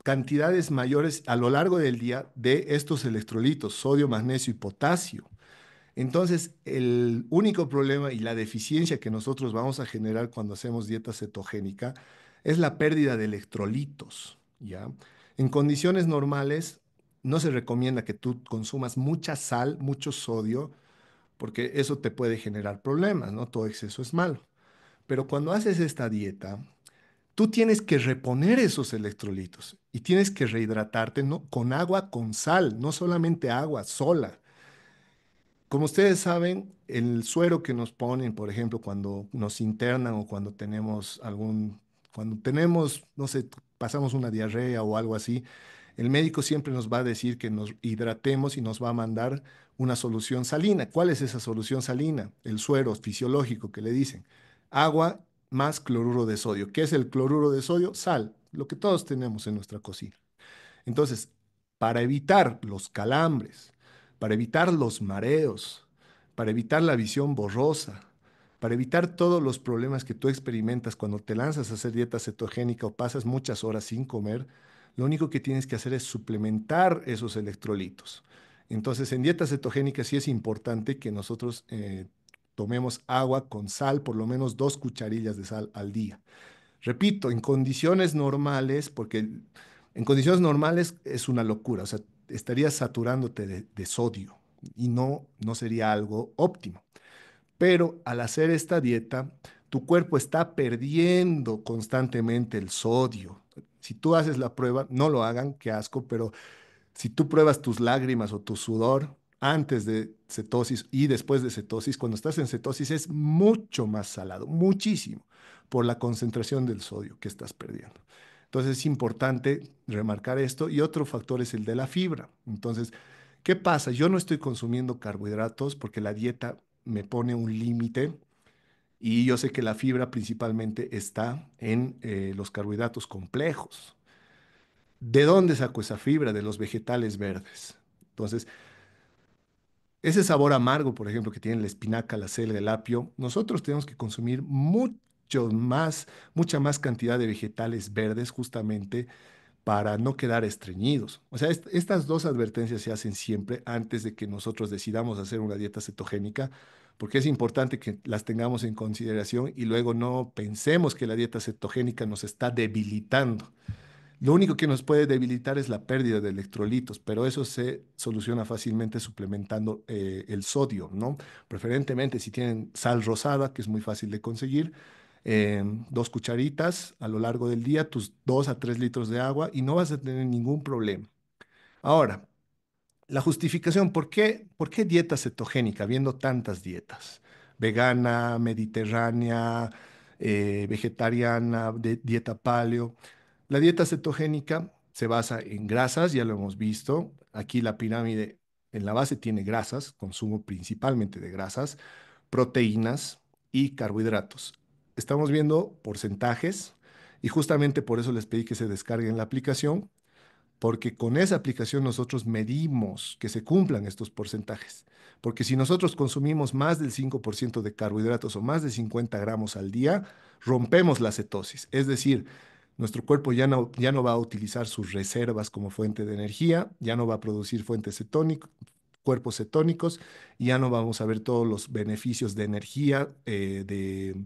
cantidades mayores a lo largo del día de estos electrolitos, sodio, magnesio y potasio. Entonces, el único problema y la deficiencia que nosotros vamos a generar cuando hacemos dieta cetogénica es la pérdida de electrolitos, ¿ya? En condiciones normales, no se recomienda que tú consumas mucha sal, mucho sodio, porque eso te puede generar problemas, ¿no? Todo exceso es malo. Pero cuando haces esta dieta, tú tienes que reponer esos electrolitos y tienes que rehidratarte, ¿no? Con agua con sal, no solamente agua sola. Como ustedes saben, el suero que nos ponen, por ejemplo, cuando nos internan o cuando tenemos, no sé, pasamos una diarrea o algo así, el médico siempre nos va a decir que nos hidratemos y nos va a mandar una solución salina. ¿Cuál es esa solución salina? El suero fisiológico que le dicen. Agua más cloruro de sodio. ¿Qué es el cloruro de sodio? Sal, lo que todos tenemos en nuestra cocina. Entonces, para evitar los calambres, para evitar los mareos, para evitar la visión borrosa, para evitar todos los problemas que tú experimentas cuando te lanzas a hacer dieta cetogénica o pasas muchas horas sin comer, lo único que tienes que hacer es suplementar esos electrolitos. Entonces, en dieta cetogénica sí es importante que nosotros tomemos agua con sal, por lo menos 2 cucharillas de sal al día. Repito, en condiciones normales, porque en condiciones normales es una locura, o sea, estarías saturándote de sodio y no sería algo óptimo. Pero al hacer esta dieta, tu cuerpo está perdiendo constantemente el sodio. Si tú haces la prueba, no lo hagan, qué asco, pero si tú pruebas tus lágrimas o tu sudor antes de cetosis y después de cetosis, cuando estás en cetosis es mucho más salado, muchísimo, por la concentración del sodio que estás perdiendo. Entonces es importante remarcar esto. Y otro factor es el de la fibra. Entonces, ¿qué pasa? Yo no estoy consumiendo carbohidratos porque la dieta me pone un límite y yo sé que la fibra principalmente está en los carbohidratos complejos. ¿De dónde saco esa fibra? De los vegetales verdes. Entonces, ese sabor amargo, por ejemplo, que tiene la espinaca, la selga, el apio, nosotros tenemos que consumir mucha más cantidad de vegetales verdes justamente para no quedar estreñidos. O sea, estas dos advertencias se hacen siempre antes de que nosotros decidamos hacer una dieta cetogénica, porque es importante que las tengamos en consideración y luego no pensemos que la dieta cetogénica nos está debilitando. Lo único que nos puede debilitar es la pérdida de electrolitos, pero eso se soluciona fácilmente suplementando el sodio, ¿no? Preferentemente si tienen sal rosada, que es muy fácil de conseguir, 2 cucharitas a lo largo del día, tus 2 a 3 litros de agua y no vas a tener ningún problema. Ahora, la justificación, por qué dieta cetogénica, habiendo tantas dietas? Vegana, mediterránea, vegetariana, dieta paleo. La dieta cetogénica se basa en grasas, ya lo hemos visto. Aquí la pirámide en la base tiene grasas, consumo principalmente de grasas, proteínas y carbohidratos. Estamos viendo porcentajes y justamente por eso les pedí que se descarguen la aplicación, porque con esa aplicación nosotros medimos que se cumplan estos porcentajes. Porque si nosotros consumimos más del 5% de carbohidratos o más de 50 gramos al día, rompemos la cetosis. Es decir, nuestro cuerpo ya no va a utilizar sus reservas como fuente de energía, ya no va a producir cuerpos cetónicos, y ya no vamos a ver todos los beneficios de energía, de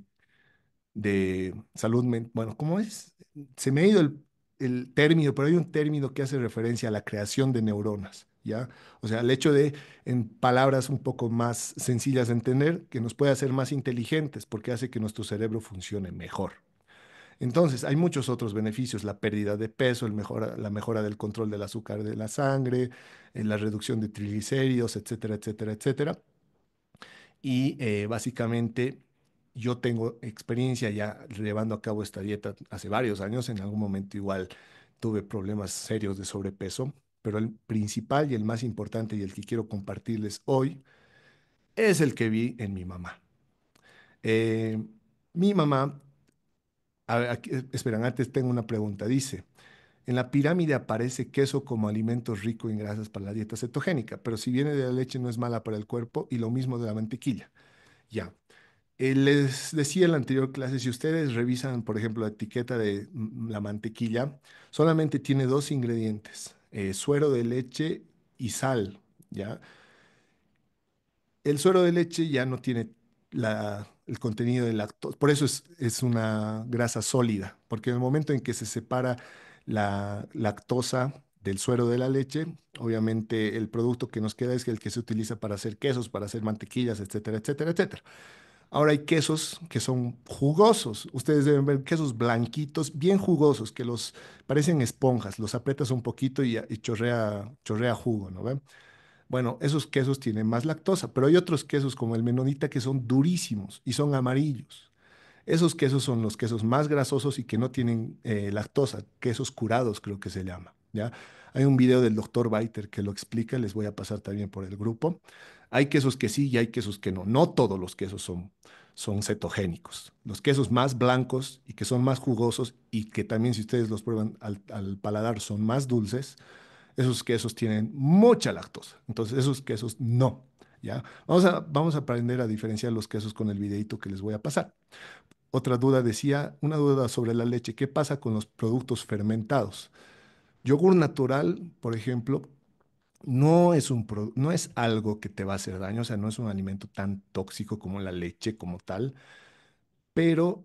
salud mental. Bueno, ¿cómo es? Se me ha ido el término, pero hay un término que hace referencia a la creación de neuronas, ¿ya? O sea, el hecho de, en palabras un poco más sencillas de entender, que nos puede hacer más inteligentes porque hace que nuestro cerebro funcione mejor. Entonces, hay muchos otros beneficios: la pérdida de peso, la mejora del control del azúcar de la sangre, la reducción de triglicéridos, etcétera, etcétera, etcétera. Y básicamente yo tengo experiencia ya llevando a cabo esta dieta hace varios años. En algún momento igual tuve problemas serios de sobrepeso, pero el principal y el más importante y el que quiero compartirles hoy es el que vi en mi mamá. Eh, Mi mamá, a ver, esperan, antes tengo una pregunta. Dice, en la pirámide aparece queso como alimento rico en grasas para la dieta cetogénica, pero si viene de la leche no es mala para el cuerpo, y lo mismo de la mantequilla. Ya. Les decía en la anterior clase, si ustedes revisan, por ejemplo, la etiqueta de la mantequilla, solamente tiene dos ingredientes, suero de leche y sal, ¿ya? El suero de leche ya no tiene el contenido de lactosa, por eso es una grasa sólida, porque en el momento en que se separa la lactosa del suero de la leche, obviamente el producto que nos queda es el que se utiliza para hacer quesos, para hacer mantequillas, etcétera, etcétera, etcétera. Ahora hay quesos que son jugosos. Ustedes deben ver quesos blanquitos, bien jugosos, que los parecen esponjas. Los aprietas un poquito y chorrea jugo, ¿no ven? Bueno, esos quesos tienen más lactosa, pero hay otros quesos como el menonita que son durísimos y son amarillos. Esos quesos son los quesos más grasosos y que no tienen lactosa, quesos curados creo que se llama, ¿ya? Hay un video del doctor Biter que lo explica, les voy a pasar también por el grupo. Hay quesos que sí y hay quesos que no. No todos los quesos son cetogénicos. Los quesos más blancos y que son más jugosos y que también si ustedes los prueban al paladar son más dulces, esos quesos tienen mucha lactosa. Entonces esos quesos no, ¿ya? Vamos a aprender a diferenciar los quesos con el videito que les voy a pasar. Otra duda decía, una duda sobre la leche. ¿Qué pasa con los productos fermentados? Yogur natural, por ejemplo, no es algo que te va a hacer daño, o sea, no es un alimento tan tóxico como la leche como tal, pero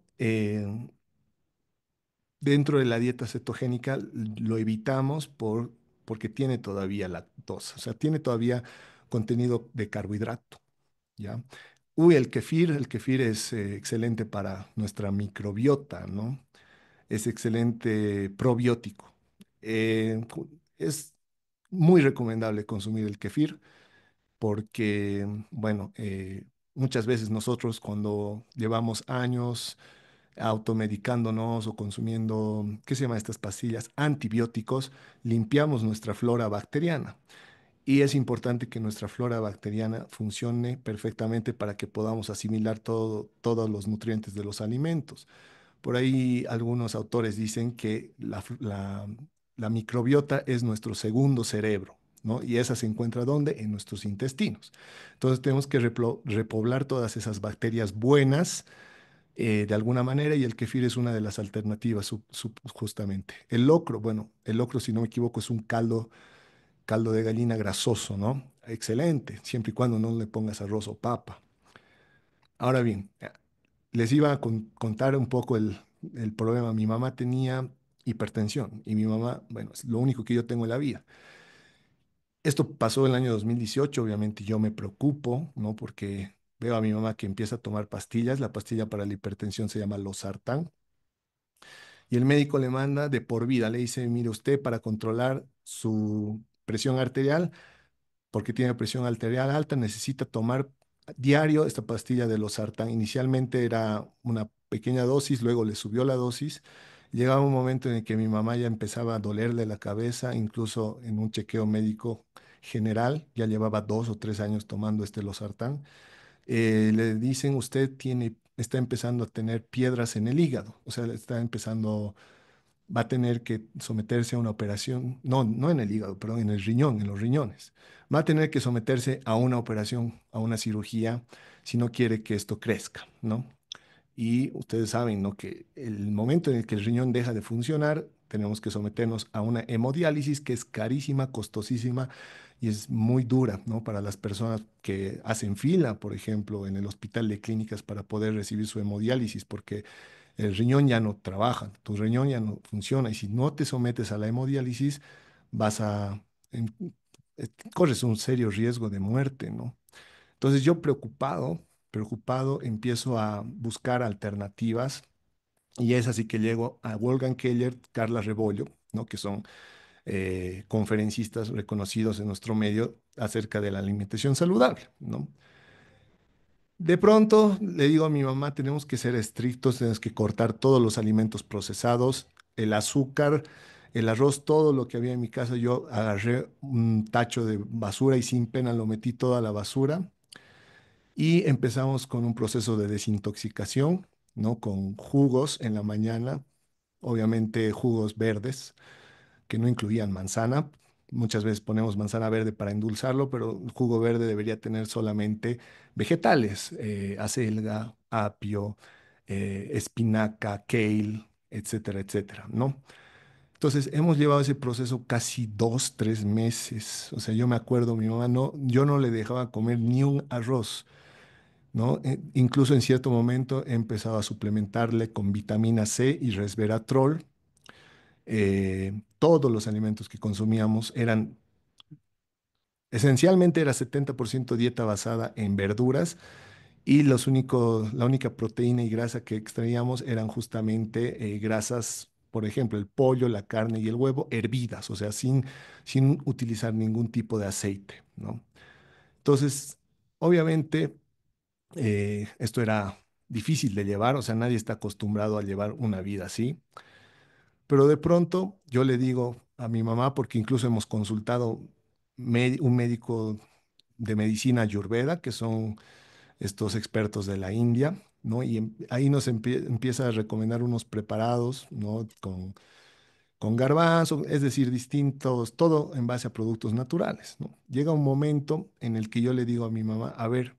dentro de la dieta cetogénica lo evitamos porque tiene todavía lactosa, o sea, tiene todavía contenido de carbohidrato, ¿ya? Uy, el kefir es excelente para nuestra microbiota, ¿no? Es excelente probiótico. Es muy recomendable consumir el kefir porque, bueno, muchas veces nosotros cuando llevamos años automedicándonos o consumiendo, ¿qué se llama estas pastillas? Antibióticos, limpiamos nuestra flora bacteriana. Y es importante que nuestra flora bacteriana funcione perfectamente para que podamos asimilar todos los nutrientes de los alimentos. Por ahí algunos autores dicen que la microbiota es nuestro segundo cerebro, ¿no? Y esa se encuentra ¿dónde? En nuestros intestinos. Entonces tenemos que repoblar todas esas bacterias buenas de alguna manera y el kefir es una de las alternativas justamente. El locro, bueno, el locro si no me equivoco es un caldo de gallina grasoso, ¿no? Excelente, siempre y cuando no le pongas arroz o papa. Ahora bien, les iba a contar un poco el problema. Mi mamá tenía hipertensión y mi mamá, bueno, es lo único que yo tengo en la vida. Esto pasó en el año 2018, obviamente yo me preocupo, ¿no? Porque veo a mi mamá que empieza a tomar pastillas. La pastilla para la hipertensión se llama losartán. Y el médico le manda de por vida, le dice, mire usted, para controlar su presión arterial, porque tiene presión arterial alta, necesita tomar diario esta pastilla de losartán. Inicialmente era una pequeña dosis, luego le subió la dosis. Llegaba un momento en el que mi mamá ya empezaba a dolerle la cabeza, incluso en un chequeo médico general, ya llevaba 2 o 3 años tomando este losartán. Le dicen, usted está empezando a tener piedras en el hígado, o sea, va a tener que someterse a una operación, no, no en el hígado, perdón, en el riñón, en los riñones. Va a tener que someterse a una operación, a una cirugía, si no quiere que esto crezca, ¿no? Y ustedes saben, ¿no? Que el momento en el que el riñón deja de funcionar, tenemos que someternos a una hemodiálisis que es carísima, costosísima y es muy dura, ¿no? Para las personas que hacen fila, por ejemplo, en el hospital de clínicas para poder recibir su hemodiálisis, porque el riñón ya no trabaja, tu riñón ya no funciona y si no te sometes a la hemodiálisis, vas a, en- corres un serio riesgo de muerte, ¿no? Entonces yo preocupado, empiezo a buscar alternativas y es así que llego a Wolfgang Keller, Carla Rebollo, ¿no? Que son conferencistas reconocidos en nuestro medio acerca de la alimentación saludable, ¿no? De pronto le digo a mi mamá, tenemos que ser estrictos, tenemos que cortar todos los alimentos procesados, el azúcar, el arroz, todo lo que había en mi casa. Yo agarré un tacho de basura y sin pena lo metí toda la basura y empezamos con un proceso de desintoxicación, ¿no? Con jugos en la mañana, obviamente jugos verdes que no incluían manzana, Muchas veces ponemos manzana verde para endulzarlo, pero el jugo verde debería tener solamente vegetales, acelga, apio, espinaca, kale, etcétera, etcétera, ¿no? Entonces, hemos llevado ese proceso casi 2, 3 meses. O sea, yo me acuerdo, mi mamá no, yo no le dejaba comer ni un arroz, ¿no? Incluso en cierto momento he empezado a suplementarle con vitamina C y resveratrol. Todos los alimentos que consumíamos eran, esencialmente era 70% dieta basada en verduras y la única proteína y grasa que extraíamos eran justamente grasas, por ejemplo, el pollo, la carne y el huevo, hervidas, o sea, sin utilizar ningún tipo de aceite, ¿no? Entonces, obviamente, esto era difícil de llevar, o sea, nadie está acostumbrado a llevar una vida así, pero de pronto yo le digo a mi mamá, porque incluso hemos consultado un médico de medicina ayurveda, que son estos expertos de la India, ¿no? Y ahí nos empieza a recomendar unos preparados, ¿no? Con garbanzo, es decir, distintos, todo en base a productos naturales, ¿no? Llega un momento en el que yo le digo a mi mamá, a ver,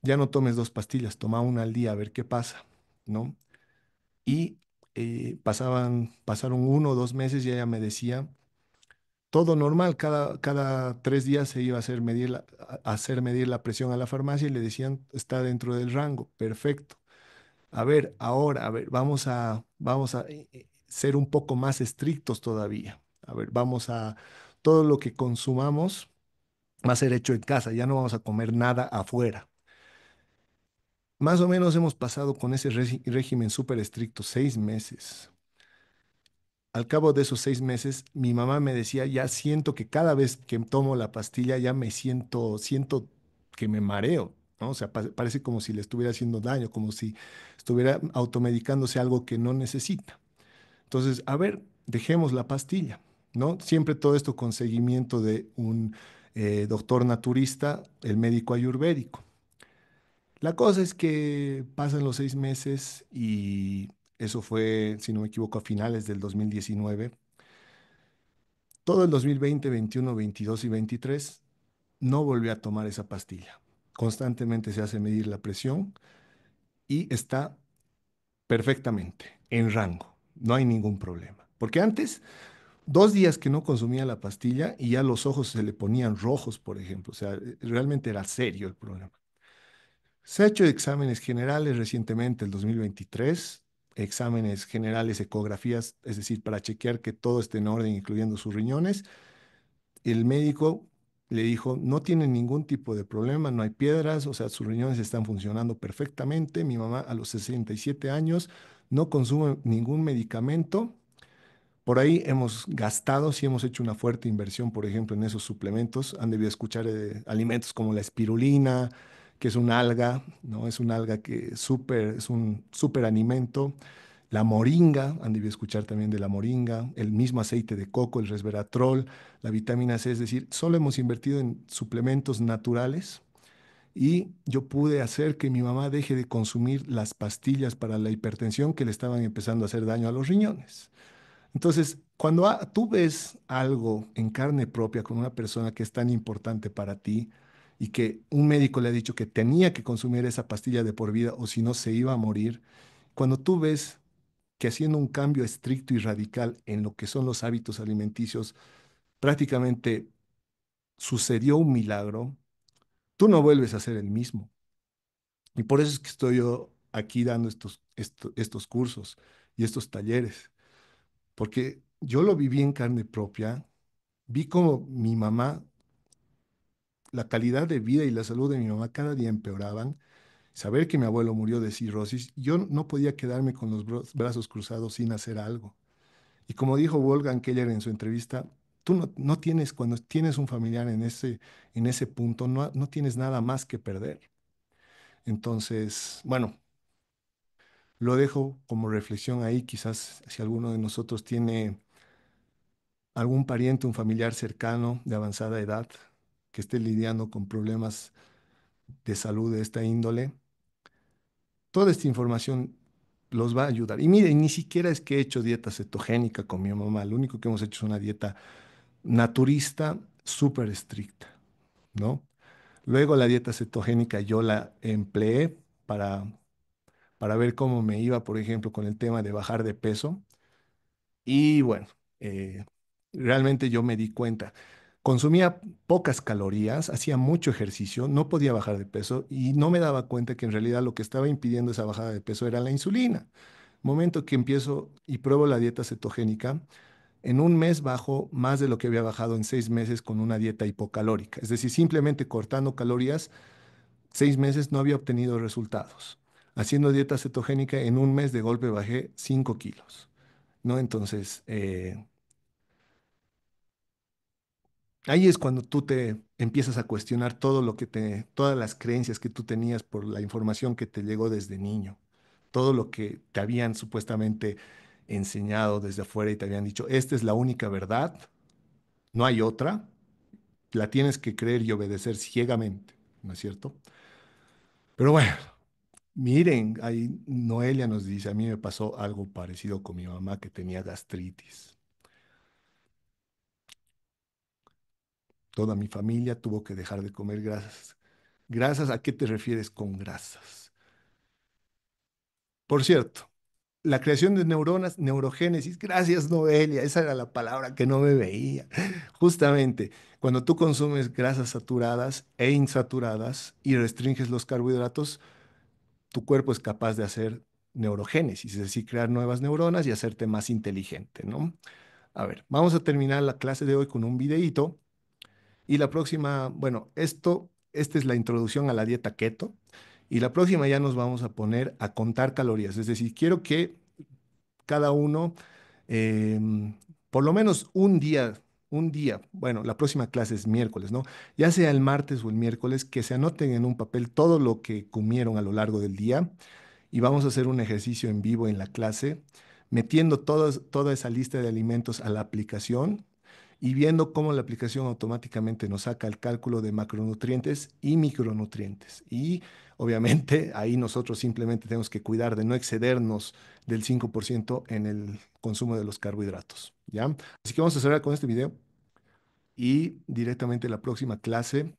ya no tomes 2 pastillas, toma una al día, a ver qué pasa, ¿no? Y pasaron 1 o 2 meses y ella me decía, todo normal, cada 3 días se iba a hacer medir la presión a la farmacia y le decían, está dentro del rango, perfecto. A ver, ahora, a ver, vamos a ser un poco más estrictos todavía. A ver, todo lo que consumamos va a ser hecho en casa, ya no vamos a comer nada afuera. Más o menos hemos pasado con ese régimen súper estricto 6 meses. Al cabo de esos 6 meses, mi mamá me decía, ya siento que cada vez que tomo la pastilla ya siento que me mareo, ¿no? O sea, parece como si le estuviera haciendo daño, como si estuviera automedicándose algo que no necesita. Entonces, a ver, dejemos la pastilla, ¿no? Siempre todo esto con seguimiento de un doctor naturista, el médico ayurvédico. La cosa es que pasan los 6 meses y eso fue, si no me equivoco, a finales del 2019. Todo el 2020, 21, 22 y 23 no volvió a tomar esa pastilla. Constantemente se hace medir la presión y está perfectamente en rango. No hay ningún problema. Porque antes, 2 días que no consumía la pastilla y ya los ojos se le ponían rojos, por ejemplo. O sea, realmente era serio el problema. Se ha hecho exámenes generales recientemente, el 2023, exámenes generales, ecografías, es decir, para chequear que todo esté en orden, incluyendo sus riñones. El médico le dijo, no tiene ningún tipo de problema, no hay piedras, o sea, sus riñones están funcionando perfectamente. Mi mamá a los 67 años no consume ningún medicamento. Por ahí hemos gastado, sí hemos hecho una fuerte inversión, por ejemplo, en esos suplementos. Han debido escuchar alimentos como la espirulina, que es una alga, ¿no? Es una alga que es un súper alimento. La moringa, han debido escuchar también de la moringa, el mismo aceite de coco, el resveratrol, la vitamina C, es decir, solo hemos invertido en suplementos naturales y yo pude hacer que mi mamá deje de consumir las pastillas para la hipertensión que le estaban empezando a hacer daño a los riñones. Entonces, cuando tú ves algo en carne propia con una persona que es tan importante para ti y que un médico le ha dicho que tenía que consumir esa pastilla de por vida o si no se iba a morir, cuando tú ves que haciendo un cambio estricto y radical en lo que son los hábitos alimenticios, prácticamente sucedió un milagro, tú no vuelves a ser el mismo. Y por eso es que estoy yo aquí dando estos cursos y estos talleres, porque yo lo viví en carne propia, vi como mi mamá, la calidad de vida y la salud de mi mamá cada día empeoraban. Saber que mi abuelo murió de cirrosis, yo no podía quedarme con los brazos cruzados sin hacer algo. Y como dijo Wolfgang Keller en su entrevista, tú no tienes, cuando tienes un familiar en ese punto, no tienes nada más que perder. Entonces, bueno, lo dejo como reflexión ahí. Quizás si alguno de nosotros tiene algún pariente, un familiar cercano de avanzada edad que esté lidiando con problemas de salud de esta índole, toda esta información los va a ayudar. Y miren, ni siquiera es que he hecho dieta cetogénica con mi mamá, lo único que hemos hecho es una dieta naturista súper estricta, ¿no? Luego la dieta cetogénica yo la empleé para, para ver cómo me iba, por ejemplo, con el tema de bajar de peso. Y bueno, eh, realmente yo me di cuenta. Consumía pocas calorías, hacía mucho ejercicio, no podía bajar de peso y no me daba cuenta que en realidad lo que estaba impidiendo esa bajada de peso era la insulina. Momento que empiezo y pruebo la dieta cetogénica, en un mes bajo más de lo que había bajado en 6 meses con una dieta hipocalórica. Es decir, simplemente cortando calorías, 6 meses no había obtenido resultados. Haciendo dieta cetogénica, en un mes de golpe bajé 5 kilos, ¿no? Entonces, ahí es cuando tú te empiezas a cuestionar todo lo que todas las creencias que tú tenías por la información que te llegó desde niño, todo lo que te habían supuestamente enseñado desde afuera y te habían dicho, esta es la única verdad, no hay otra, la tienes que creer y obedecer ciegamente, ¿no es cierto? Pero bueno, miren, ahí Noelia nos dice, a mí me pasó algo parecido con mi mamá que tenía gastritis. Toda mi familia tuvo que dejar de comer grasas. ¿Grasas? ¿A qué te refieres con grasas? Por cierto, la creación de neuronas, neurogénesis, gracias Noelia, esa era la palabra que no me veía. Justamente, cuando tú consumes grasas saturadas e insaturadas y restringes los carbohidratos, tu cuerpo es capaz de hacer neurogénesis, es decir, crear nuevas neuronas y hacerte más inteligente, ¿no? A ver, vamos a terminar la clase de hoy con un videíto y la próxima, bueno, esta es la introducción a la dieta keto y la próxima ya nos vamos a poner a contar calorías, es decir, quiero que cada uno, por lo menos un día, bueno, la próxima clase es miércoles, ¿no? Ya sea el martes o el miércoles, que se anoten en un papel todo lo que comieron a lo largo del día y vamos a hacer un ejercicio en vivo en la clase, metiendo toda esa lista de alimentos a la aplicación y viendo cómo la aplicación automáticamente nos saca el cálculo de macronutrientes y micronutrientes. Y obviamente ahí nosotros simplemente tenemos que cuidar de no excedernos del 5% en el consumo de los carbohidratos, ¿ya? Así que vamos a cerrar con este video y directamente la próxima clase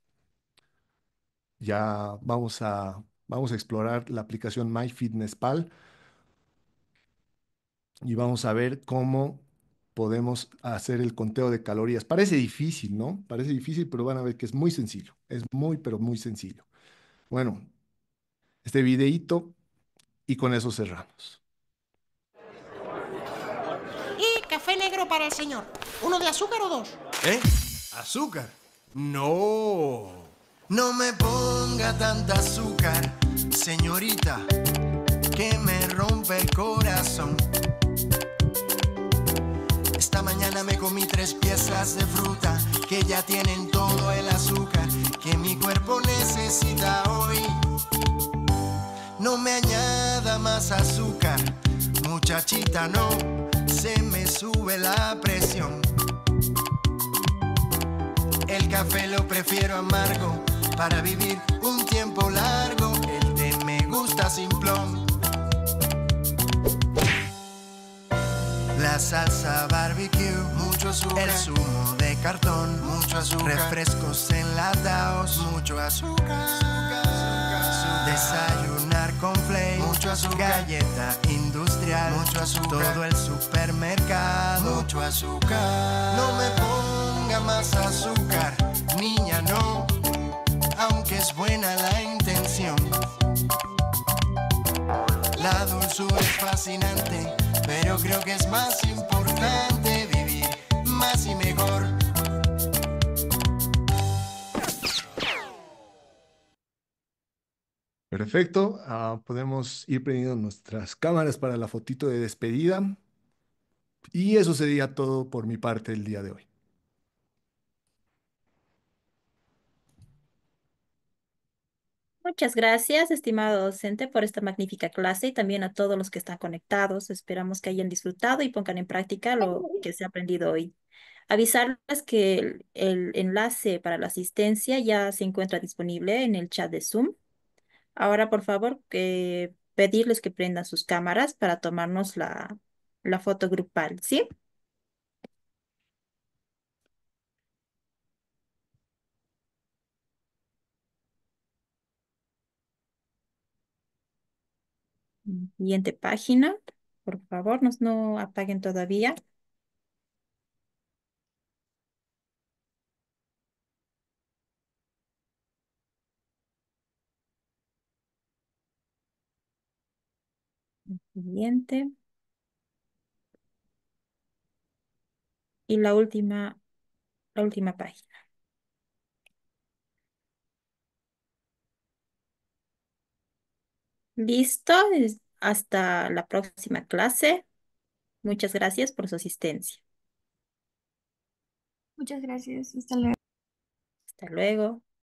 ya vamos a explorar la aplicación MyFitnessPal y vamos a ver cómo podemos hacer el conteo de calorías. Parece difícil, ¿no? Parece difícil, pero van a ver que es muy sencillo. Es muy, pero muy sencillo. Bueno, este videíto y con eso cerramos. Y café negro para el señor. ¿Uno de azúcar o dos? ¿Eh? ¿Azúcar? No. No me ponga tanta azúcar, señorita, que me rompe el corazón. Esta mañana me comí 3 piezas de fruta que ya tienen todo el azúcar que mi cuerpo necesita hoy. No me añada más azúcar, muchachita, no, se me sube la presión. El café lo prefiero amargo para vivir un tiempo largo. El té me gusta simplón. La salsa barbecue, mucho azúcar. El zumo de cartón, mucho azúcar. Refrescos enlatados, mucho azúcar. Desayunar con flake, mucho azúcar. Galleta industrial, mucho azúcar. Todo el supermercado, mucho azúcar. No me ponga más azúcar, niña, no, aunque es buena la intención. La dulzura es fascinante, pero creo que es más importante vivir más y mejor. Perfecto. Podemos ir prendiendo nuestras cámaras para la fotito de despedida. Y eso sería todo por mi parte el día de hoy. Muchas gracias, estimado docente, por esta magnífica clase y también a todos los que están conectados. Esperamos que hayan disfrutado y pongan en práctica lo que se ha aprendido hoy. Avisarles que el enlace para la asistencia ya se encuentra disponible en el chat de Zoom. Ahora, por favor, pedirles que prendan sus cámaras para tomarnos la foto grupal, ¿sí? Siguiente página. Por favor, no apaguen todavía. Siguiente. Y la última página. Listo. Hasta la próxima clase. Muchas gracias por su asistencia. Muchas gracias. Hasta luego. Hasta luego.